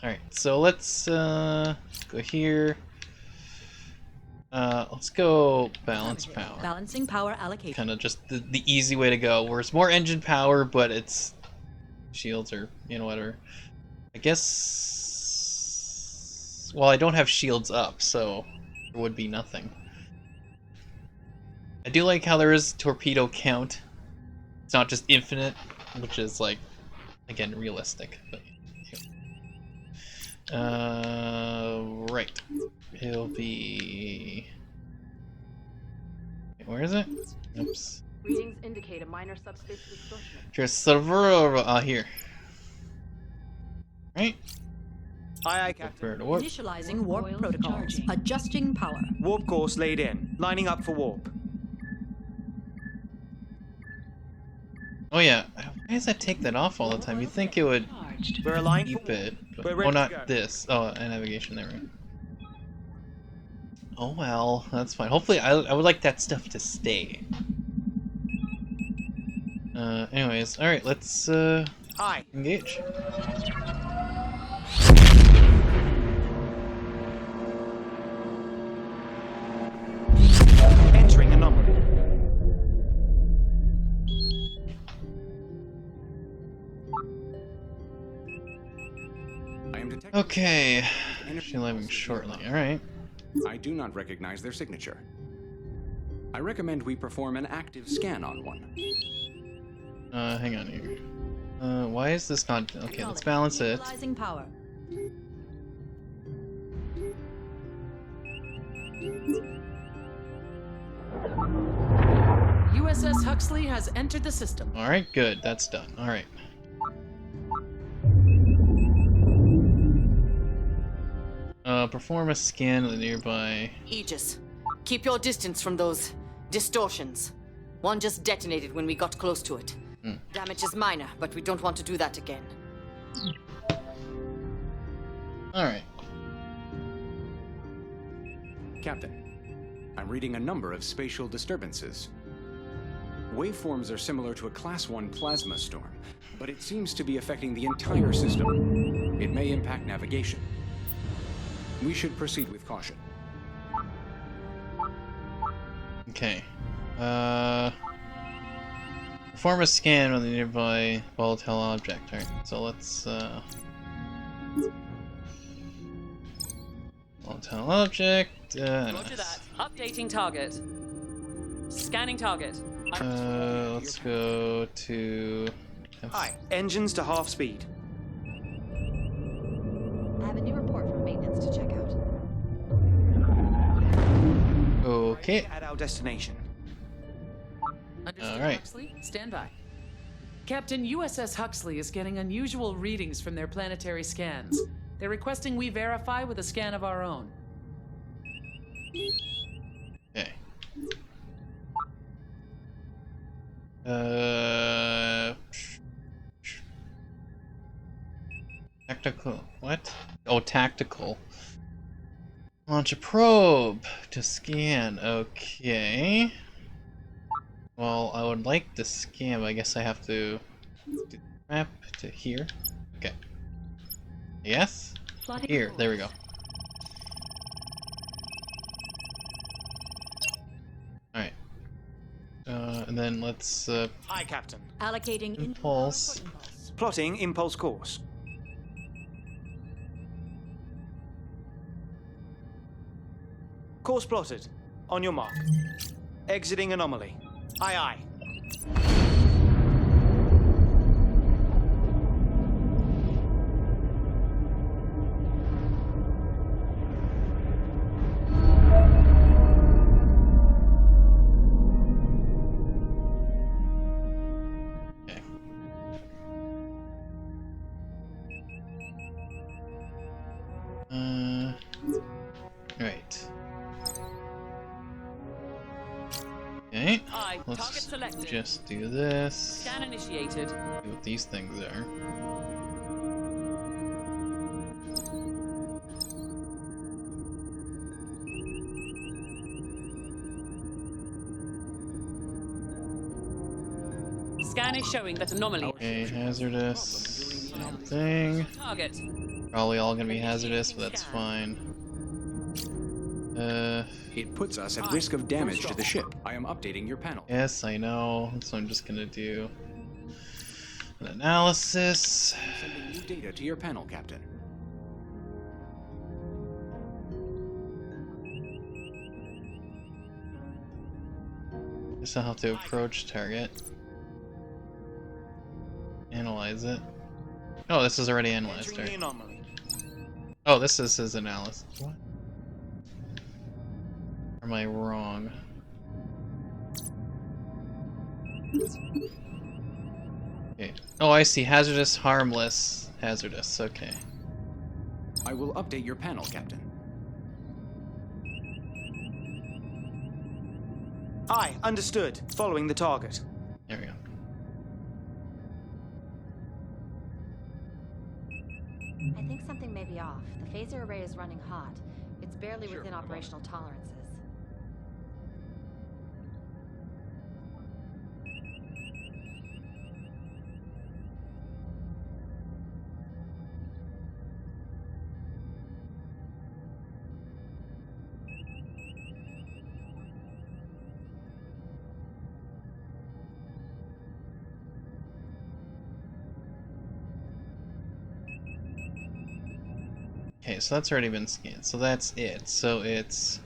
All right, so let's go here. Let's go balance power. Balancing power allocation. Kind of just the easy way to go, where it's more engine power, but it's shields or, you know, whatever. I guess. Well, I don't have shields up, so there would be nothing. I do like how there is torpedo count. It's not just infinite, which is like, again, realistic. But right. It'll be. Wait, where is it? Oops. Readings indicate a minor subspace distortion. Just server here. Right. Aye, Captain. Warp. Initializing warp protocols. Adjusting power. Warp course laid in. Lining up for warp. Oh yeah. Why does that take that off all the time? You'd think it would We're aligned keep for it. But, We're ready oh, to not go. this. Oh, and navigation there. Right? Oh well, that's fine. Hopefully, I would like that stuff to stay. Anyways, all right, let's Hi. engage. Entering anomaly. I am detecting. Okay, she's leaving shortly. All right. I do not recognize their signature. I recommend we perform an active scan on one. Hang on here. Why is this not? Okay, let's balance it. Utilizing power. USS Huxley has entered the system. All right, good. That's done. All right. Perform a scan of the nearby. Aegis, keep your distance from those distortions. One just detonated when we got close to it. Damage is minor, but we don't want to do that again. All right. Captain, I'm reading a number of spatial disturbances. Waveforms are similar to a Class 1 plasma storm, but it seems to be affecting the entire system. It may impact navigation. We should proceed with caution. Okay. Perform a scan of the nearby volatile object. Alright, so let's, volatile object, Roger that. Updating target. Scanning target. let's go to... Hi. Engines to half speed. I have a new report from maintenance to check out. Okay. At our destination. Understood, All right. Huxley. Stand by. Captain, USS Huxley is getting unusual readings from their planetary scans. They're requesting we verify with a scan of our own. Okay. tactical. What? Oh, tactical. Launch a probe to scan. Okay. Well, I would like to scan, but I guess I have to do the map to here. Okay. Yes? Here. There we go. Alright. And then let's Aye, Captain. Allocating impulse. Plotting impulse course. Course plotted. On your mark. Exiting anomaly. Aye, aye. Right. Okay. Aye. Target Let's selected. just do this. Scan initiated. See what these things are. Scan is showing that anomaly. Okay, hazardous. Same thing. Target. Probably all gonna be hazardous, but that's fine. It puts us at risk of damage to the ship. I am updating your panel. Yes, I know. So I'm just gonna do an analysis. Sending new data to your panel, Captain. Guess I'll have to approach target. Analyze it. Oh, this is already analyzed, right? Oh, this is his analysis. What? Or am I wrong? Okay. Oh, I see. Hazardous, harmless, hazardous. Okay. I will update your panel, Captain. Aye, understood. Following the target. There we go. I think something may be off. The phaser array is running hot. It's barely within operational tolerances. Okay, so that's already been scanned. So that's it. So it's...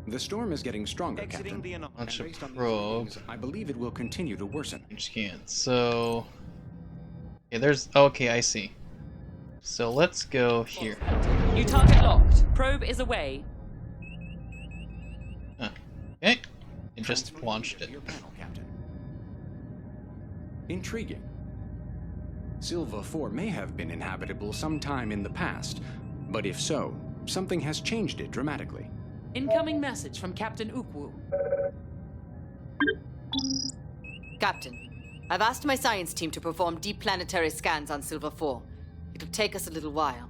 The storm is getting stronger, Exiting the Captain. launch a Based on these probe. readings, I believe it will continue to worsen. Scan. So... Okay, there's... Okay, I see. So let's go here. New target locked. Probe is away. Huh. Okay. It just launched it. Your panel, Captain. Intriguing. Silva 4 may have been inhabitable sometime in the past, but if so, something has changed it dramatically. Incoming message from Captain Ukwu. Captain, I've asked my science team to perform deep planetary scans on Silva 4. It'll take us a little while.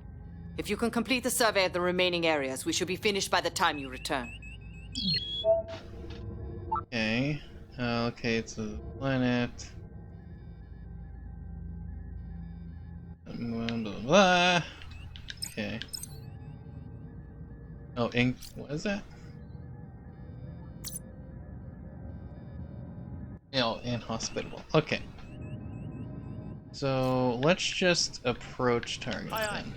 If you can complete the survey of the remaining areas, we should be finished by the time you return. Okay. Okay, it's a planet. Blah, blah, blah. Okay. Oh, ink. What is that? Oh, inhospitable. Okay. So let's just approach target then.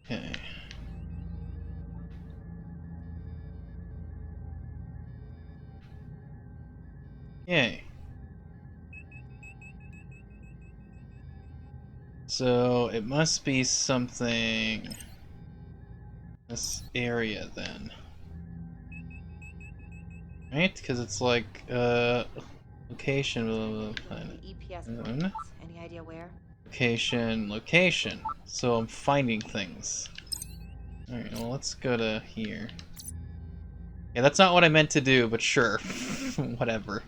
Okay. Yay. So it must be something this area then. Right? Because it's like, location, blah, blah, blah, planet. EPS coordinates. Any idea where? Location, location. So I'm finding things. Alright, well, let's go to here. Yeah, that's not what I meant to do, but sure. Whatever.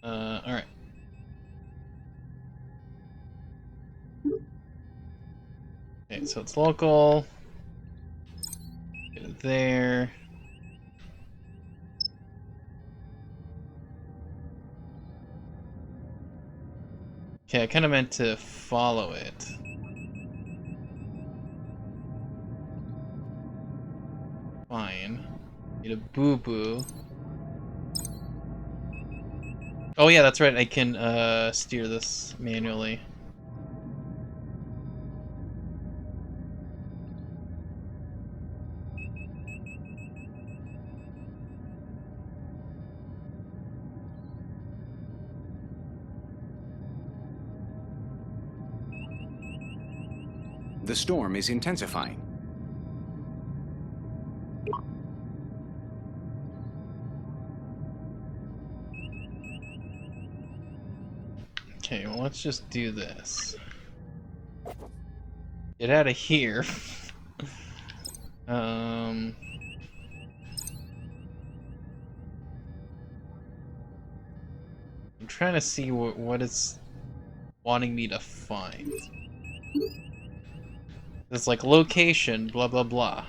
Alright. Okay, so it's local. Get it there. Okay, I kind of meant to follow it. Fine. Need a boo-boo. Oh yeah, that's right, I can steer this manually. The storm is intensifying. Okay, well, let's just do this. Get out of here. I'm trying to see what it's wanting me to find. It's like location, blah blah blah.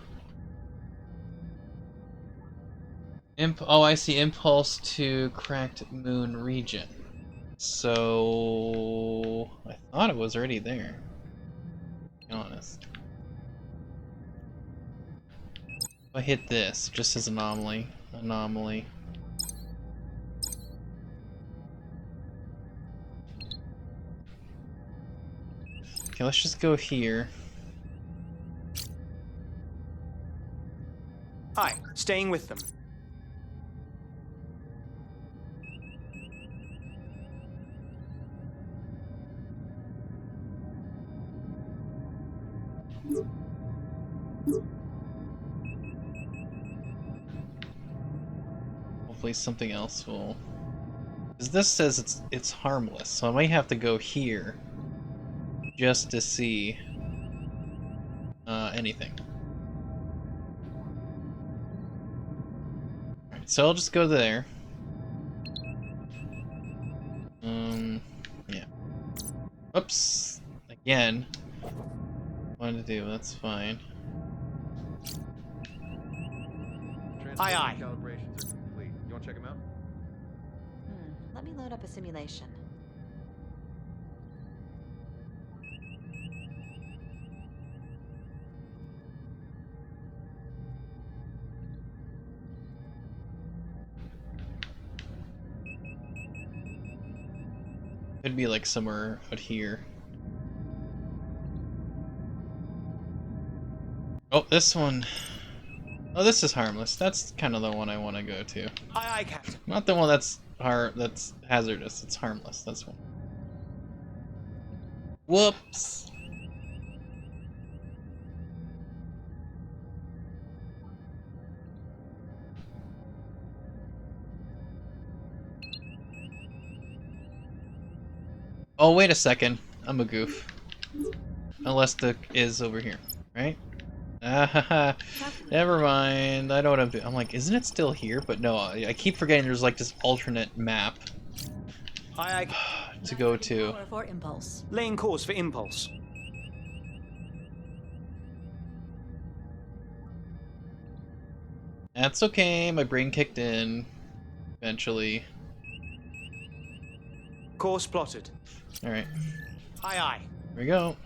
Oh, I see. Impulse to cracked moon region. So I thought it was already there. To be honest. If I hit this, just as anomaly. Okay, let's just go here. Hi, staying with them. Hopefully something else will... Because this says it's harmless, so I might have to go here just to see anything. Alright, so I'll just go there. Yeah. Oops! Again. Wanted to do, that's fine. Aye, aye. Calibrations are complete. You want to check them out? Let me load up a simulation. Could be like somewhere out here. Oh, this one. Oh, this is harmless. That's kind of the one I want to go to. Aye, aye, Captain. Not the one that's hazardous. It's harmless. That's one. Whoops. Oh, wait a second. I'm a goof. Unless the is over here, right? Ah, never mind. I know what I'm doing. I'm like, isn't it still here? But no, I keep forgetting there's like this alternate map Aye, aye. to go to. For impulse. Laying course for impulse. That's okay. My brain kicked in eventually. Course plotted. All right. Aye, aye. Here we go.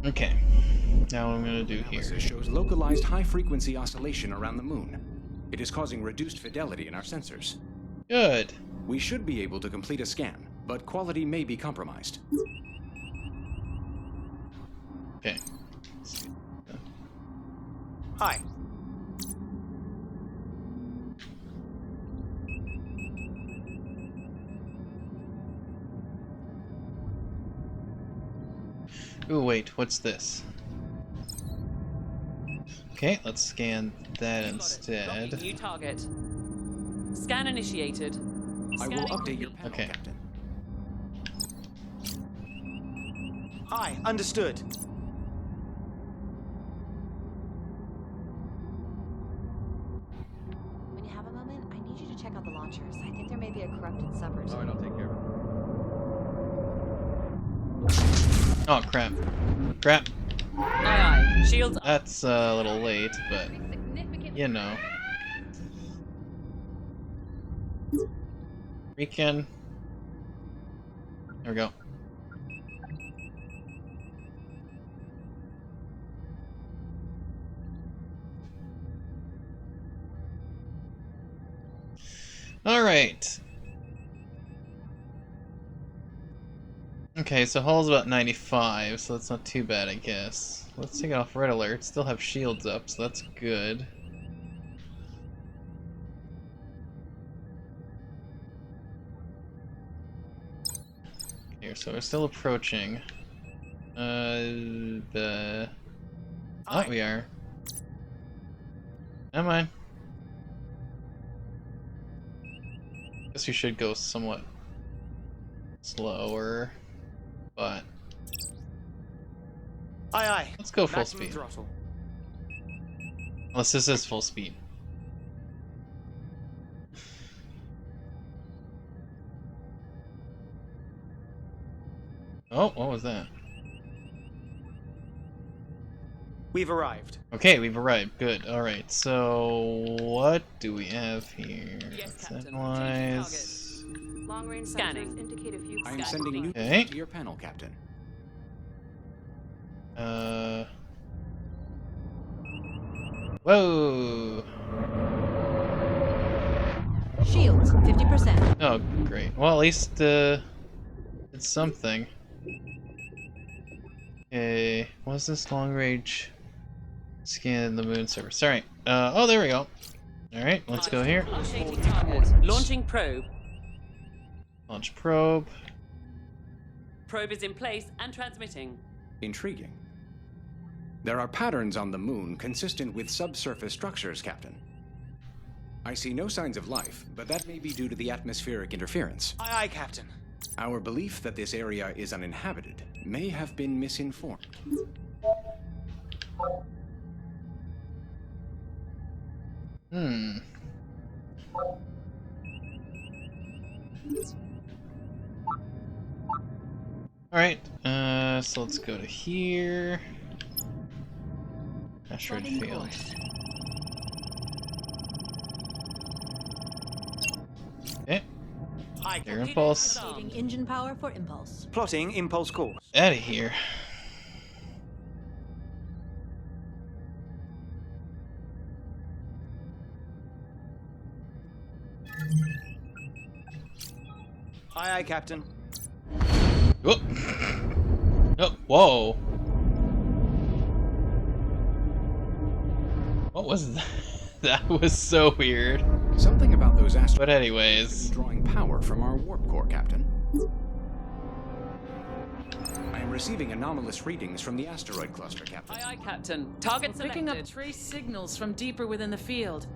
Okay. Now what I'm gonna do here. Analysis shows localized high-frequency oscillation around the moon. It is causing reduced fidelity in our sensors. Good. We should be able to complete a scan, but quality may be compromised. Okay. Hi. Ooh, wait, what's this? Okay, let's scan that instead. New target. Scan initiated. I will update your panel, Okay. Captain. Hi, understood. When you have a moment, I need you to check out the launchers. I think there may be a corrupted subroutine. Alright, I'll take care of it. Oh, crap. Crap. Aye, aye. Shields. That's a little late, but you know. Recon. There we go. All right. Okay, so hull's about 95, so that's not too bad, I guess. Let's take it off red alert. Still have shields up, so that's good. Here, so we're still approaching. Oh, we are. Never mind. Guess you should go somewhat slower, but Aye, aye. let's go full Maximum speed. throttle. Unless this is full speed. Oh, what was that? We've arrived. Okay, we've arrived. Good. Alright, so what do we have here? Yes, Let's Captain. analyze. Long-range Scanning. sensors indicate a few. I am sending new Okay. to your panel, Captain. Whoa! Shields, 50%. Oh, great. Well, at least, it's something. Okay, what's this long range scan the moon surface? Alright, oh, there we go. Alright, let's go here. Updating target. Launching probe. Launch probe. Probe is in place and transmitting. Intriguing. There are patterns on the moon consistent with subsurface structures, Captain. I see no signs of life, but that may be due to the atmospheric interference. Aye, aye, Captain. Our belief that this area is uninhabited may have been misinformed. Hmm. Alright, so let's go to here. Asteroid field. Okay. Aye, Air impulse. Activating engine power for impulse. plotting impulse course. Out of here. Aye, aye, Captain. Whoop. Oh, whoa. What was that? That was so weird. Something about those asteroids. But anyways. Drawing power from our warp core, Captain. I am receiving anomalous readings from the asteroid cluster, Captain. Aye, aye, Captain. Target We're picking up selected. trace signals from deeper within the field.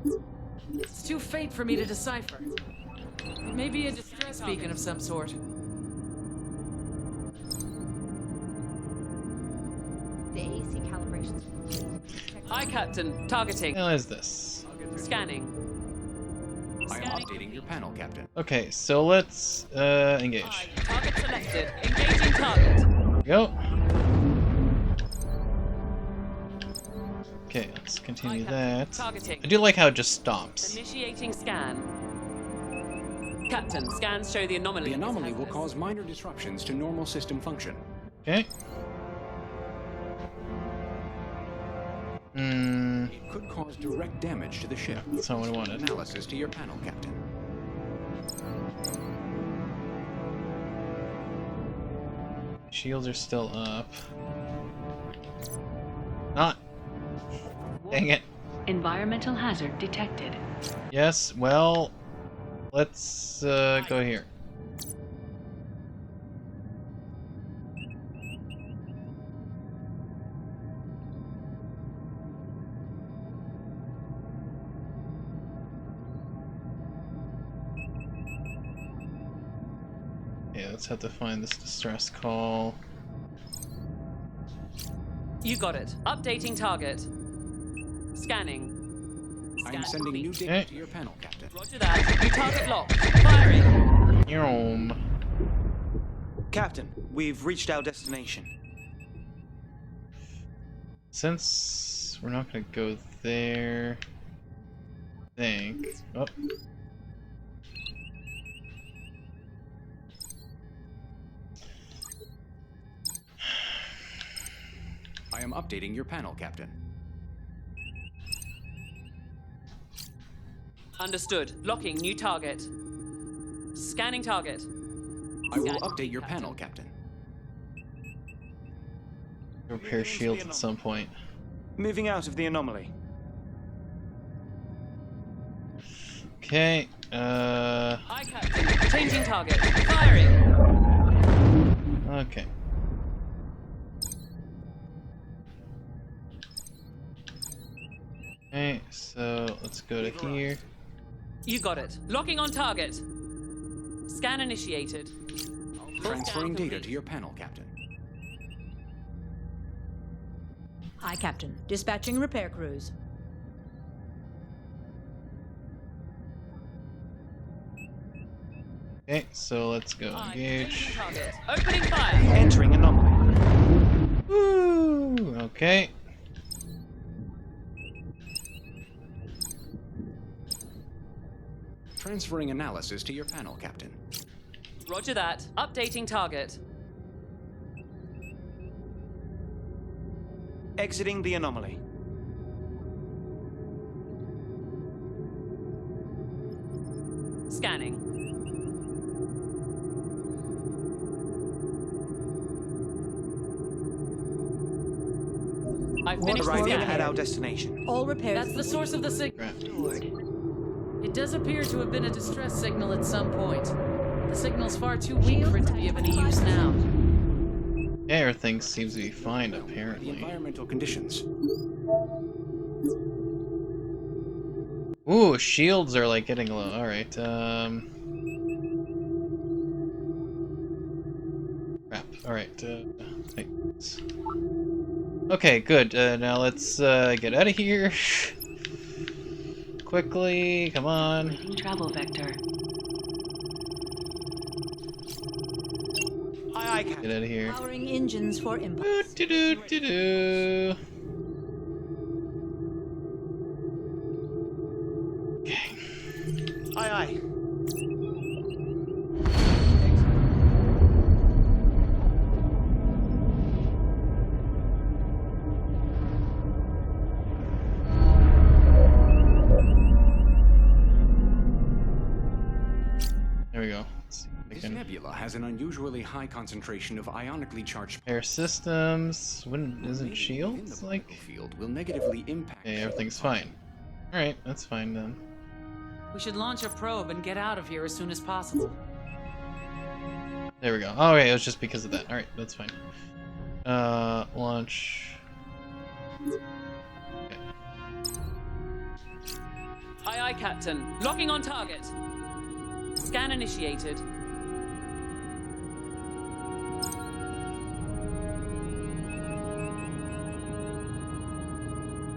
It's too faint for me to decipher. It may be a distress beacon of some sort. The AEC calibrations. Aye, Captain. Targeting. What is this? Scanning. I am updating your panel, Captain. Okay, so let's engage. Aye. Target selected. Engaging target. Go. Okay, let's continue that. Targeting. I do like how it just stomps. Initiating scan. Captain, scans show the anomaly. The anomaly will cause minor disruptions to normal system function. Okay. It could cause direct damage to the ship. That's not what I wanted. Analysis to your panel, Captain. Shields are still up. Not. Dang it. Environmental hazard detected. Yes, well, let's go here. Okay, let's have to find this distress call. You got it. Updating target. Scanning. I'm sending new data to your panel, Captain. Roger that. New target locked. Firing. Yum. Captain, we've reached our destination. Since we're not gonna go there, I think. Oh. I am updating your panel, Captain. Understood. Locking new target. Scanning target. I will update your panel, Captain. Repair shields at some point. Moving out of the anomaly. Okay, Aye, Captain. Changing target. Firing. Okay. Okay, so let's go to here. You got it. Locking on target. Scan initiated. Transferring data to your panel, Captain. Aye, Captain. Dispatching repair crews. Okay, so let's go engage. Target. Opening fire. Entering anomaly. Woo! Okay. Transferring analysis to your panel, Captain. Roger that. Updating target. Exiting the anomaly. Scanning. I finished the Arriving scan. at our destination. All repairs. That's the source of the signal. It does appear to have been a distress signal at some point. The signal's far too weak for it to be of any use now. Yeah, everything seems to be fine, The apparently. environmental conditions. Ooh, shields are like getting low. Alright, crap. Alright, thanks. Okay, good. Now let's get out of here. Quickly, come on. Awaiting travel vector. Aye, Captain. Get out of here. Powering engines for impulse. Do-do-do-do-do. Okay. Aye, aye. There we go. Let's see if we This can nebula has an unusually high concentration of ionically charged air systems. Isn't within the shields like? particle field will negatively impact. Okay, everything's fine. Alright, that's fine then. We should launch a probe and get out of here as soon as possible. There we go. Oh, okay, it was just because of that. Alright, that's fine. Launch. Okay. Aye, aye, Captain. Locking on target. Scan initiated.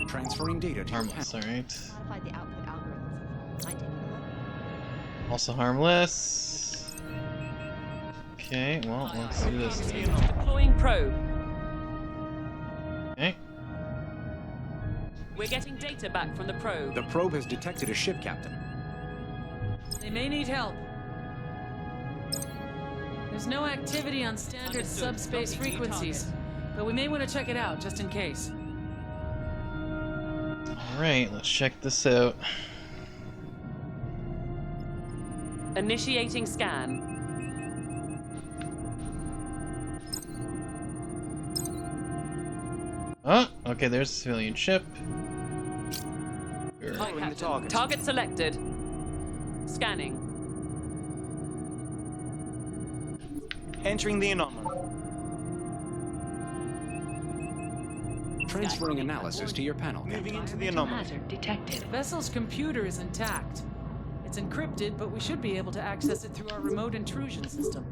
Transferring data to your Harmless, panel. alright. Modified the output algorithms. Mind taking a look? Also harmless. Okay, well, let's do this then. Deploying probe. Okay. We're getting data back from the probe. The probe has detected a ship, Captain. They may need help. There's no activity on standard Understood. subspace Locking new frequencies, but we may want to check it out just in case. Alright, let's check this out. Initiating scan. Oh, okay, there's a civilian ship. Sure. Hi, Captain. Target selected. Scanning. Entering the anomaly. Transferring analysis to your panel. Moving into the anomaly. Hazard detected. The vessel's computer is intact. It's encrypted, but we should be able to access it through our remote intrusion system.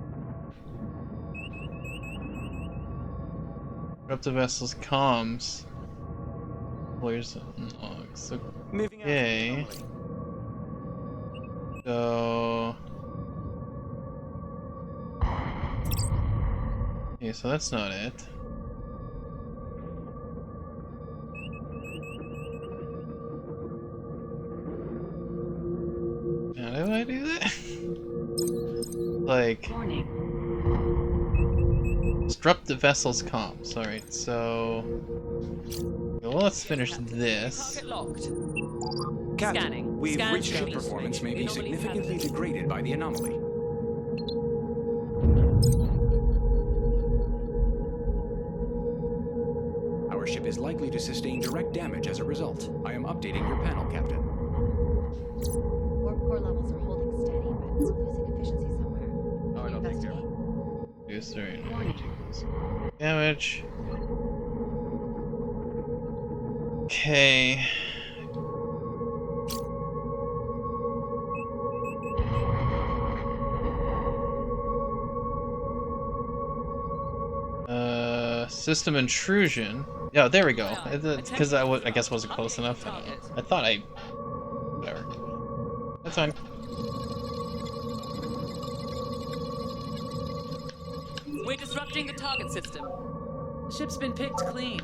Up the vessel's comms. Where's logs? Okay. So. Okay, so that's not it. How do I do that? Like. Disrupt the vessel's comms. Alright, so. Well, let's finish this. Target locked. Captain, Scanning. we've Scan reached ship scanning. performance may be Anomaly significantly hazard. degraded by the anomaly. Our ship is likely to sustain direct damage as a result. I am updating your panel, Captain. Warp core levels are holding steady, but we're losing efficiency somewhere. Oh, I don't think so. Damage. Okay. System intrusion. Yeah, there we go. Because I guess wasn't close enough. I don't know. I thought I. Whatever. That's fine. We're disrupting the target system. The ship's been picked clean.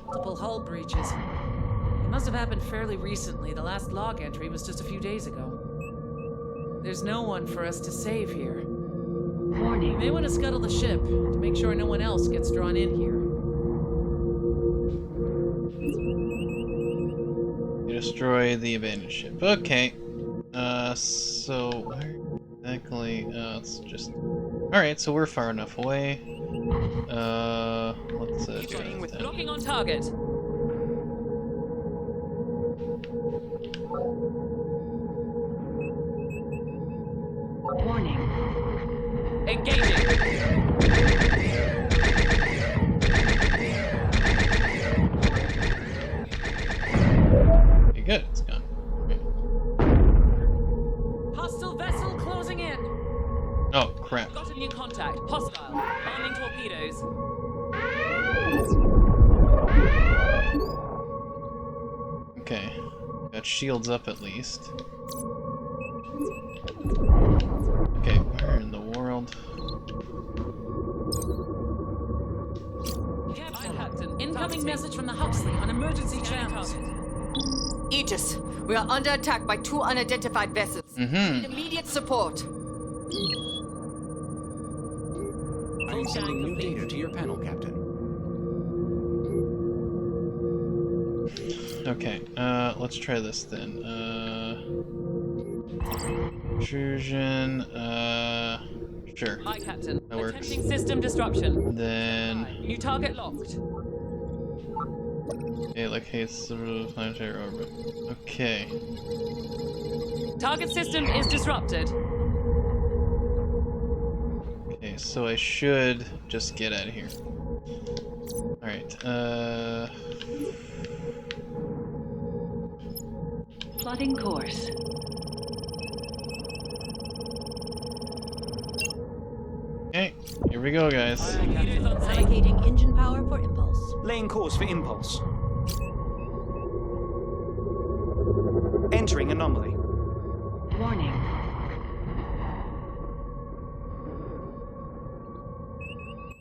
Multiple hull breaches. It must have happened fairly recently. The last log entry was just a few days ago. There's no one for us to save here. Warning. You may want to scuttle the ship to make sure no one else gets drawn in here. You destroy the abandoned ship. Okay. So where exactly? Let's just. All right, so we're far enough away. Let's do that. Locking on target. Warning. Engaging. Okay, good. It's gone. Hostile vessel closing in. Oh crap. Got a new contact. Hostile. Arming torpedoes. Okay. Got shields up at least. Okay, where in the world? Captain, incoming message from the Huxley on emergency channels. Aegis, we are under attack by 2 unidentified vessels. Need immediate support. I am sending new data to your panel, Captain. Okay, let's try this then. Intrusion, sure. Hi, Captain. That works. Attempting system disruption. Then, New target locked. okay, locates the planetary orbit. Okay. Target system is disrupted. Okay, so I should just get out of here. Alright, Plotting course. okay, here we go, guys. Allocating engine power for impulse. Laying course for impulse. Entering anomaly. Warning.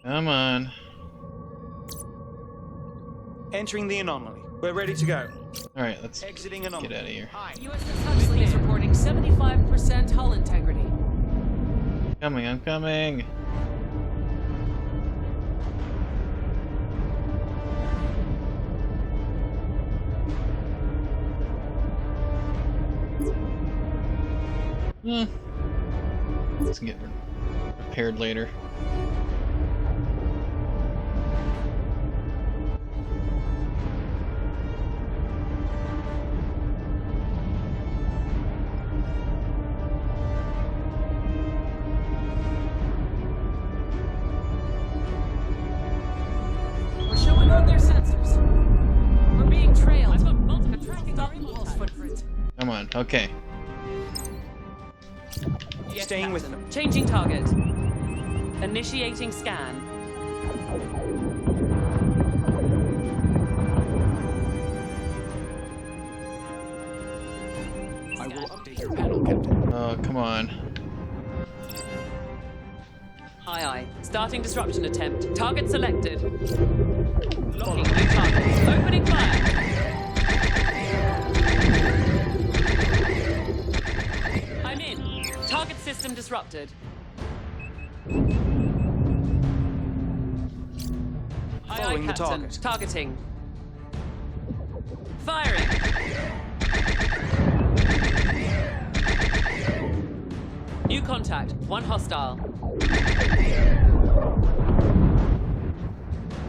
Come on. Entering the anomaly. We're ready to go. Alright, let's Exiting get anomaly. out of here. USS Huxley is reporting 75% hull integrity. Coming, I'm coming. Let's get repaired later. We're showing on their sensors. We're being trailed. I've got multiple tracking our impulse footprint. Come on, okay. Yes, Staying with Captain. them. Changing target. Initiating scan. I will update your panel, Captain. Oh, come on. Aye. Starting disruption attempt. Target selected. Locking new target. Opening fire. I'm in. Target system disrupted. Aye, Following the Captain. target. Targeting. Firing. New contact. One hostile.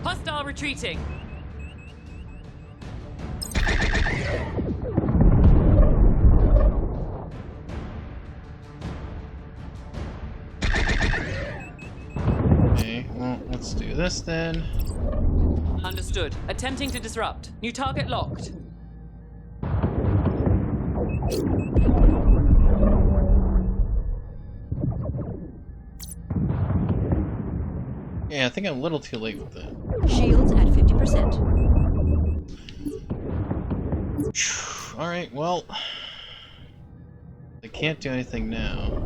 Hostile retreating. Okay, well, let's do this then. Understood. Attempting to disrupt. New target locked. Yeah, I think I'm a little too late with that. Shields at 50%. Alright, well... I can't do anything now.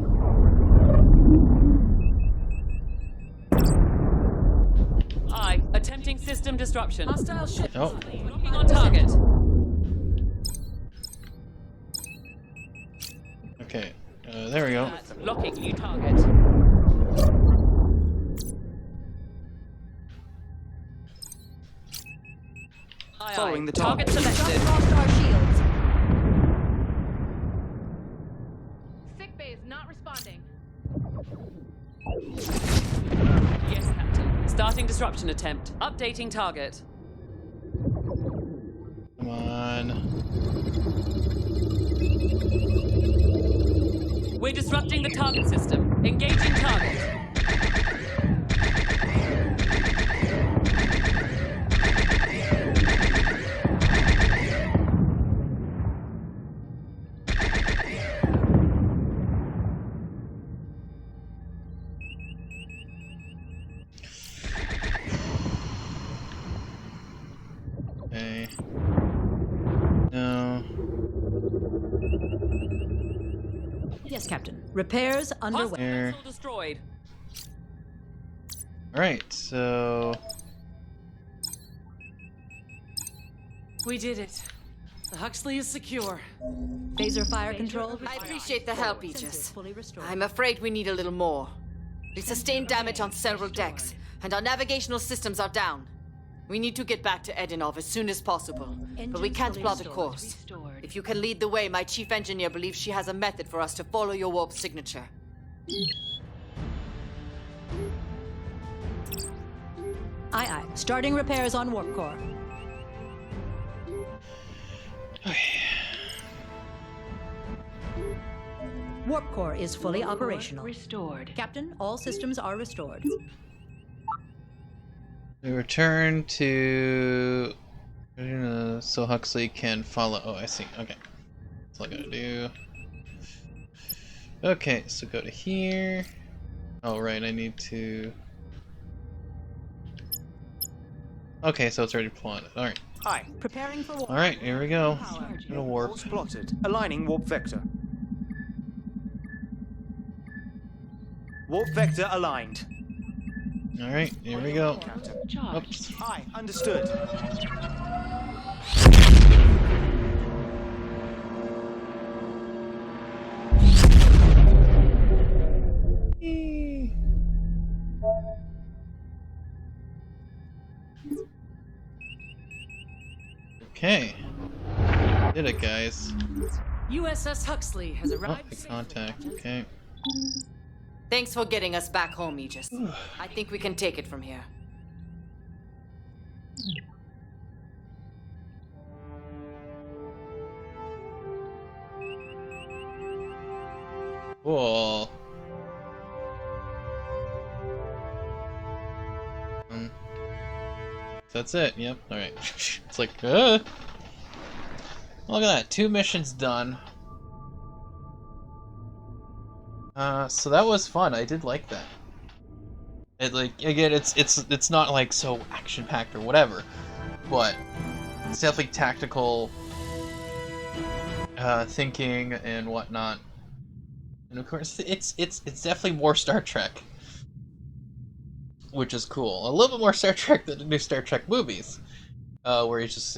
Aye. Attempting system disruption. Hostile ship. Oh. Locking on target. Okay, there we go. Locking new target. Aye, Following aye. the Target target. selected. Just lost our shields. Sick bay is not responding. Yes, Captain. Starting disruption attempt. Updating target. Come on. We're disrupting the target system. Engaging target. Okay. No. Yes, Captain. Repairs underway. There. Vessel destroyed. Alright, so... We did it. The Huxley is secure. Phaser fire control. I appreciate the help, Aegis. Fully restored. I'm afraid we need a little more. We sustained damage on several decks, and our navigational systems are down. We need to get back to Edinov as soon as possible, but we can't plot a course. If you can lead the way, my chief engineer believes she has a method for us to follow your warp signature. Aye, aye. Starting repairs on warp core. Warp core is fully operational. Restored. Captain, all systems are restored. We return to... so Huxley can follow... Oh, I see. Okay. That's all I gotta do. Okay, so go to here. Oh, right, I need to... Okay, so it's already plotted. Alright. Hi. Preparing for warp. Alright, here we go. Gonna warp. Course plotted. Aligning warp vector. Warp vector aligned. Alright, here we go. Charge. Oops. Hi, understood. Okay. Did it, guys. USS Huxley has Oh, arrived. the contact. Okay. Thanks for getting us back home, Aegis. I think we can take it from here. Cool. That's it. Yep. All right. It's like, look at that. 2 missions done. So that was fun. I did like that. It again, it's not like so action packed or whatever, but it's definitely tactical thinking and whatnot. And of course, it's definitely more Star Trek, which is cool. A little bit more Star Trek than the new Star Trek movies, where you just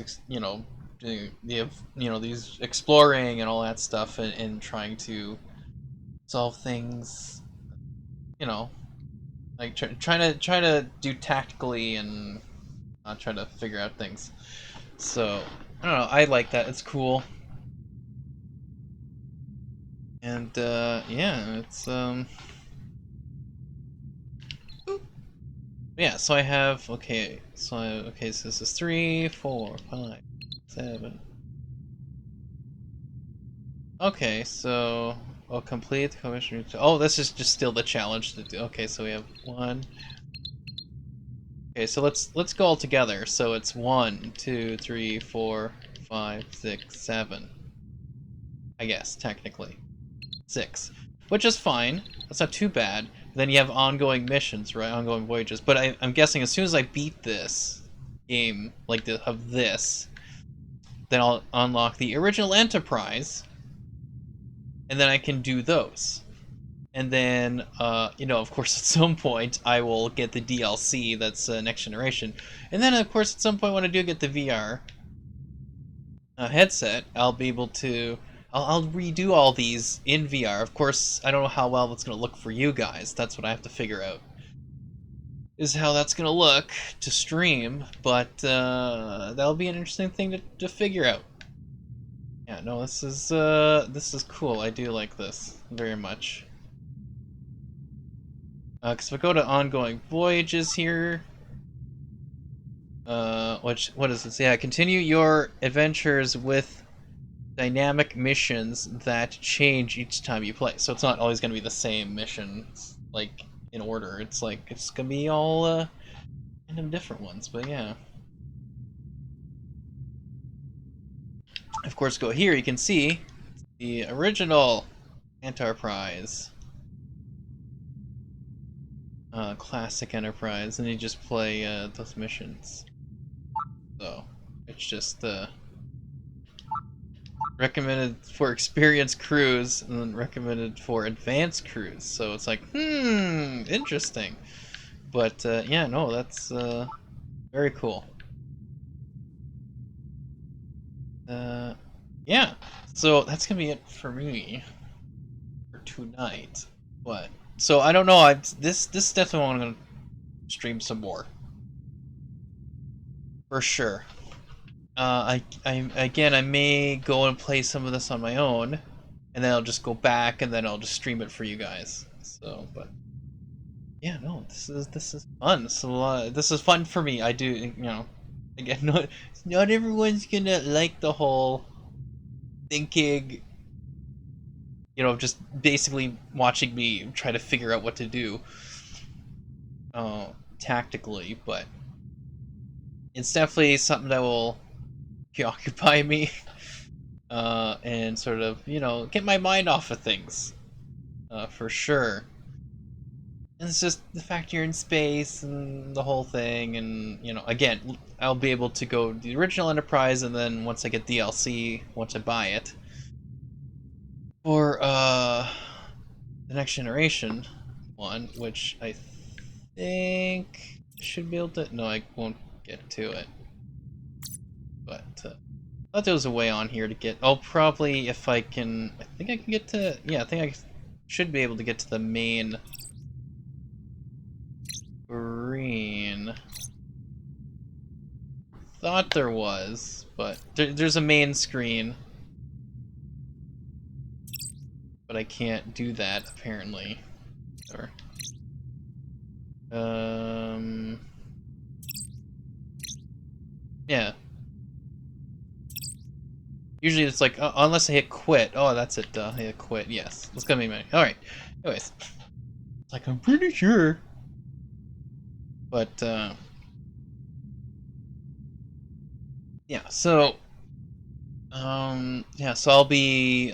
these exploring and all that stuff and trying to solve things, like trying to do tactically and not try to figure out things. So I don't know. I like that. It's cool. And yeah, it's yeah. So I have so this is 3, 4, 5, 7. Okay, so I'll complete the commission. Oh, this is just still the challenge to do. Okay, so we have 1. Okay, so let's go all together. So it's 1, 2, 3, 4, 5, 6, 7. I guess technically 6, which is fine. That's not too bad. Then you have ongoing missions, right? Ongoing voyages. But I'm guessing as soon as I beat this game, like this, then I'll unlock the original Enterprise, and then I can do those. And then, of course, at some point, I will get the DLC that's Next Generation. And then, of course, at some point when I do get the VR headset, I'll be able to... I'll redo all these in VR. Of course, I don't know how well that's going to look for you guys. That's what I have to figure out. Is how that's going to look to stream. But that'll be an interesting thing to figure out. Yeah, no, this is cool. I do like this very much. Because if I go to ongoing voyages here, what does it say? Yeah, continue your adventures with dynamic missions that change each time you play. So it's not always going to be the same mission, like in order. It's like it's going to be all random different ones. But yeah. Of course, go here. You can see the original Enterprise. Classic Enterprise, and you just play those missions. So it's just recommended for experienced crews and then recommended for advanced crews. So it's like, interesting. But yeah, no, that's very cool. Yeah, so that's gonna be it for me for tonight. But so I don't know. This definitely I'm gonna stream some more for sure. I may go and play some of this on my own, and then I'll just go back and then I'll just stream it for you guys. So, but yeah, no, this is fun. So this is fun for me. I do, again, not everyone's gonna like the whole thinking. Just basically watching me try to figure out what to do tactically, but it's definitely something that will preoccupy me and sort of, get my mind off of things for sure. And it's just the fact you're in space and the whole thing, and, again, I'll be able to go to the original Enterprise, and then once I get DLC, once I buy it, for the Next Generation one, which I think I should be able to... No, I won't get to it. But I thought there was a way on here to get... Oh, probably if I can... I think I can get to... Yeah, I think I should be able to get to the main screen. Thought there was, but there's a main screen. but I can't do that apparently. Or yeah. Usually it's like unless I hit quit. Oh, that's it. I hit quit. Yes, that's gonna be my. All right. Anyways, it's like I'm pretty sure, but yeah. So yeah. So I'll be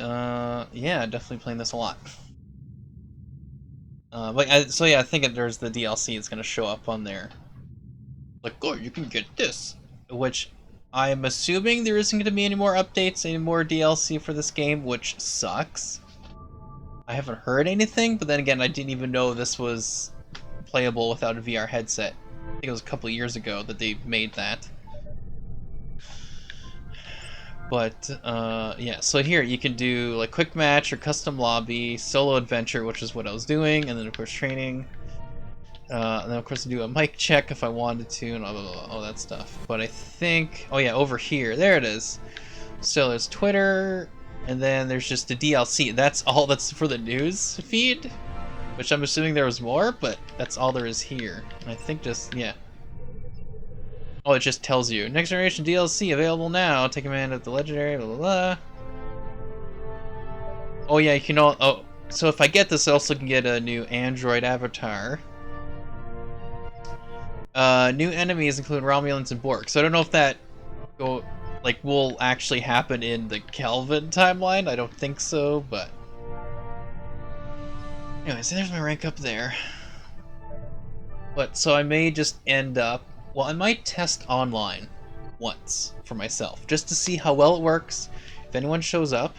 yeah, definitely playing this a lot. So yeah, I think there's the DLC that's gonna show up on there. Like, oh, you can get this, which I'm assuming there isn't gonna be any more updates, any more DLC for this game, which sucks. I haven't heard anything, but then again, I didn't even know this was playable without a VR headset. I think it was a couple of years ago that they made that. But yeah, so here you can do like quick match or custom lobby, solo adventure, which is what I was doing, and then of course training. And then of course I do a mic check if I wanted to, and all that stuff. But I think, oh yeah, over here, there it is. So there's Twitter, and then there's just the DLC. That's all that's for the news feed, which I'm assuming there was more, but that's all there is here. And I think just, yeah. Oh, it just tells you. Next generation DLC available now. Take command of the legendary, blah, blah, blah. Oh yeah, you can all, oh, so if I get this, I also can get a new Android avatar. New enemies include Romulans and Borg. So I don't know if that will actually happen in the Kelvin timeline. I don't think so, but anyways, there's my rank up there. But so I may just end up, well, I might test online once for myself just to see how well it works, if anyone shows up.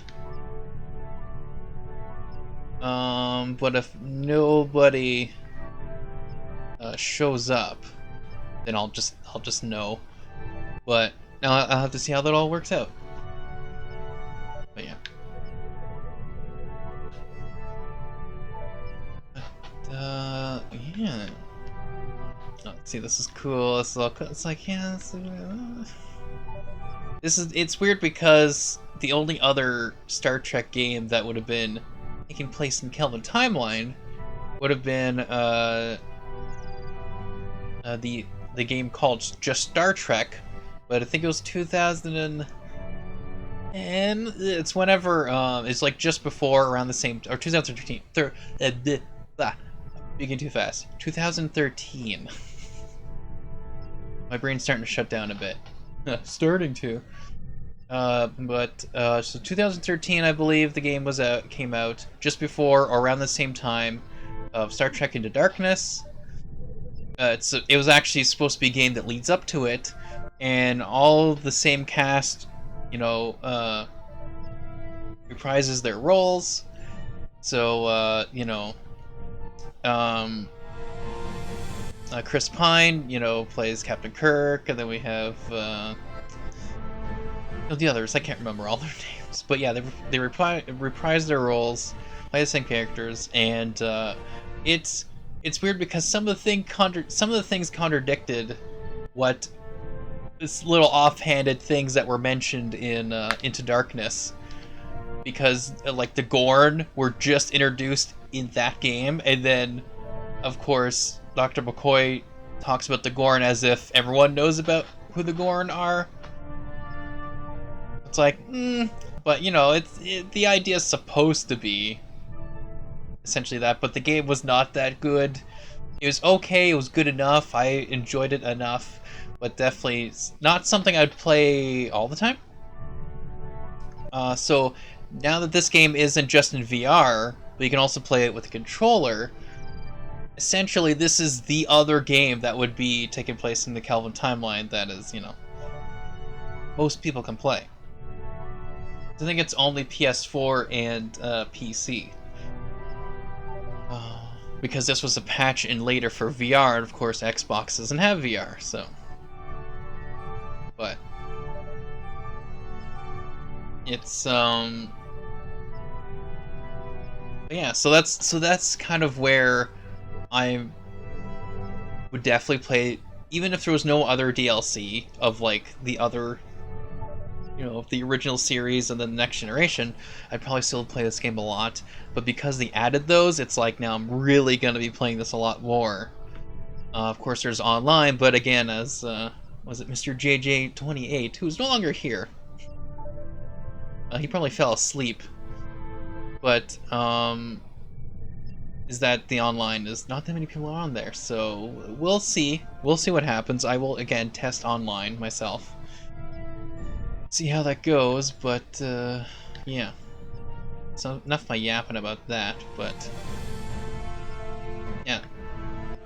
But if nobody shows up, then I'll just know. But now I'll have to see how that all works out. But yeah. Yeah. Oh, see, this is cool. This is all cool. It's like, yeah, it's weird because the only other Star Trek game that would have been taking place in Kelvin timeline would have been the game called just Star Trek, but I think it was 2010. It's whenever it's like just before, around the same, or 2013. Speaking too fast. 2013. My brain's starting to shut down a bit. Starting to. So 2013, I believe the game came out just before or around the same time of Star Trek Into Darkness. It was actually supposed to be a game that leads up to it, and all the same cast, reprises their roles. So, Chris Pine, plays Captain Kirk, and then we have the others. I can't remember all their names, but yeah, they reprise their roles, play the same characters, and it's weird because some of the things contradicted what this little offhanded things that were mentioned in Into Darkness, because like the Gorn were just introduced in that game, and then of course Dr. McCoy talks about the Gorn as if everyone knows about who the Gorn are. It's like, but the idea is supposed to be essentially that, but the game was not that good. It was okay, it was good enough, I enjoyed it enough, but definitely not something I'd play all the time. So now that this game isn't just in VR, but you can also play it with a controller, essentially this is the other game that would be taking place in the Kelvin timeline that is, most people can play. I think it's only PS4 and PC. Because this was a patch in later for VR, and of course Xbox doesn't have VR, so. But it's yeah, so that's kind of where I would definitely play, even if there was no other DLC of like the other you know, of the original series and then the next generation, I'd probably still play this game a lot. But because they added those, it's like now I'm really going to be playing this a lot more. Of course, there's online, but again, as was it Mr. JJ28, who's no longer here. He probably fell asleep. But is that the online is not that many people are on there, so we'll see. We'll see what happens. I will again test online myself. See how that goes, but yeah. So enough of my yapping about that, but yeah.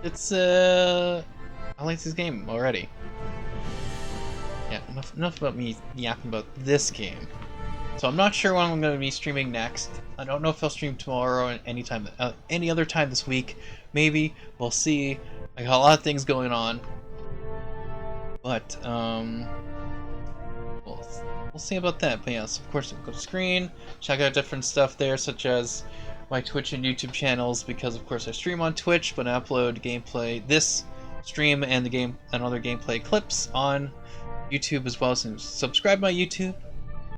It's I like this game already. Yeah, enough about me yapping about this game. So I'm not sure when I'm going to be streaming next. I don't know if I'll stream tomorrow or any other time this week. Maybe. We'll see. I got a lot of things going on. But, we'll see about that. But yes, of course, go to screen. Check out different stuff there, such as my Twitch and YouTube channels, because of course I stream on Twitch, but I upload gameplay, this stream and other gameplay clips on YouTube as well. So subscribe to my YouTube.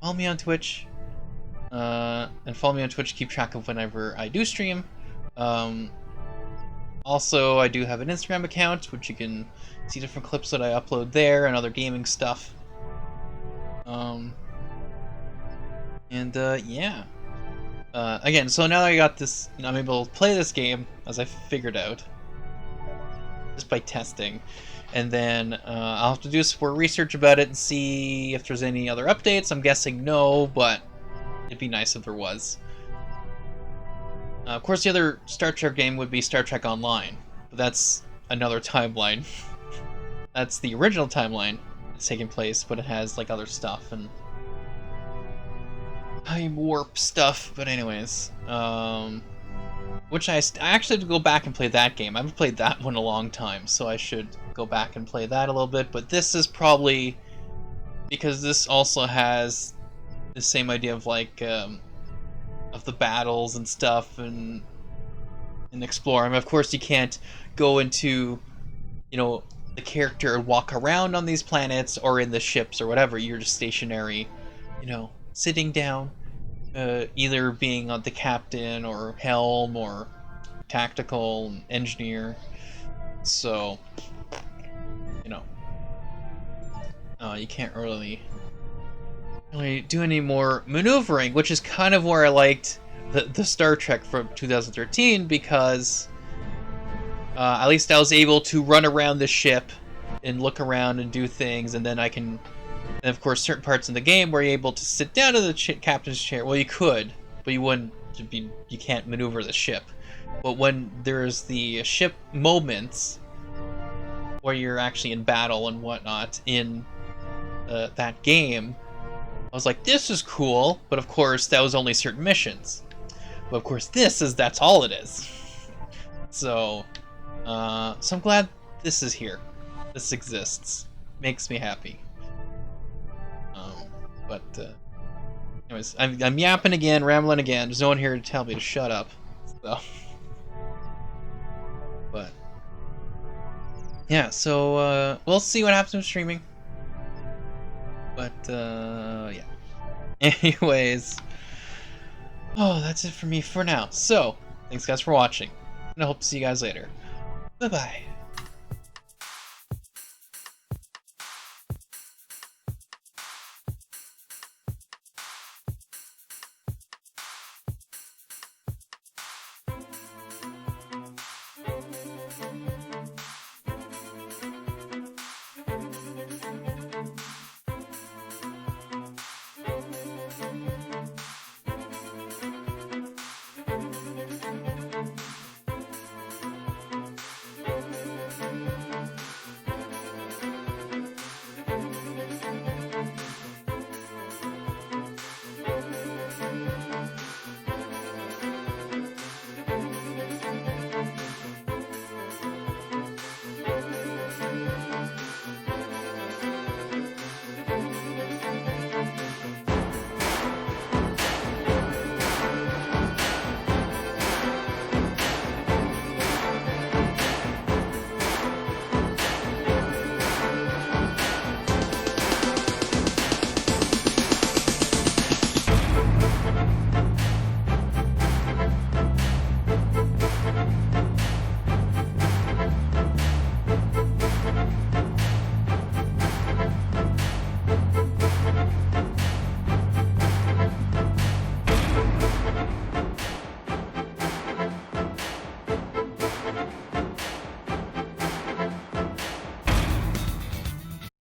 Follow me on Twitch, and follow me on Twitch to keep track of whenever I do stream. Also, I do have an Instagram account, which you can see different clips that I upload there and other gaming stuff. Yeah. Again, so now that I got this, I'm able to play this game, as I figured out, just by testing. And then I'll have to do some more research about it and see if there's any other updates. I'm guessing no, but it'd be nice if there was. Of course, the other Star Trek game would be Star Trek Online, but that's another timeline. That's the original timeline that's taking place, but it has like other stuff and time warp stuff. But anyways, which I actually have to go back and play that game. I haven't played that one in a long time, so I should go back and play that a little bit. But this is probably because this also has the same idea of like of the battles and stuff and explore. I mean, of course, you can't go into, you know, the character and walk around on these planets or in the ships or whatever. You're just stationary, you know, sitting down, either being the captain or helm or tactical engineer. So, you know, you can't really do any more maneuvering, which is kind of where I liked the Star Trek from 2013, because at least I was able to run around the ship and look around and do things, and then I can, and of course certain parts in the game where you're able to sit down in the captain's chair. Well, you could, but you can't maneuver the ship. But when there's the ship moments where you're actually in battle and whatnot in that game, I was like, this is cool, but of course that was only certain missions. But of course that's all it is. So I'm glad this is here. This exists. Makes me happy. Anyways, I'm yapping again, rambling again. There's no one here to tell me to shut up. So, but yeah, so we'll see what happens with streaming. But yeah. Anyways, that's it for me for now. So, thanks guys for watching, and I hope to see you guys later. Bye bye.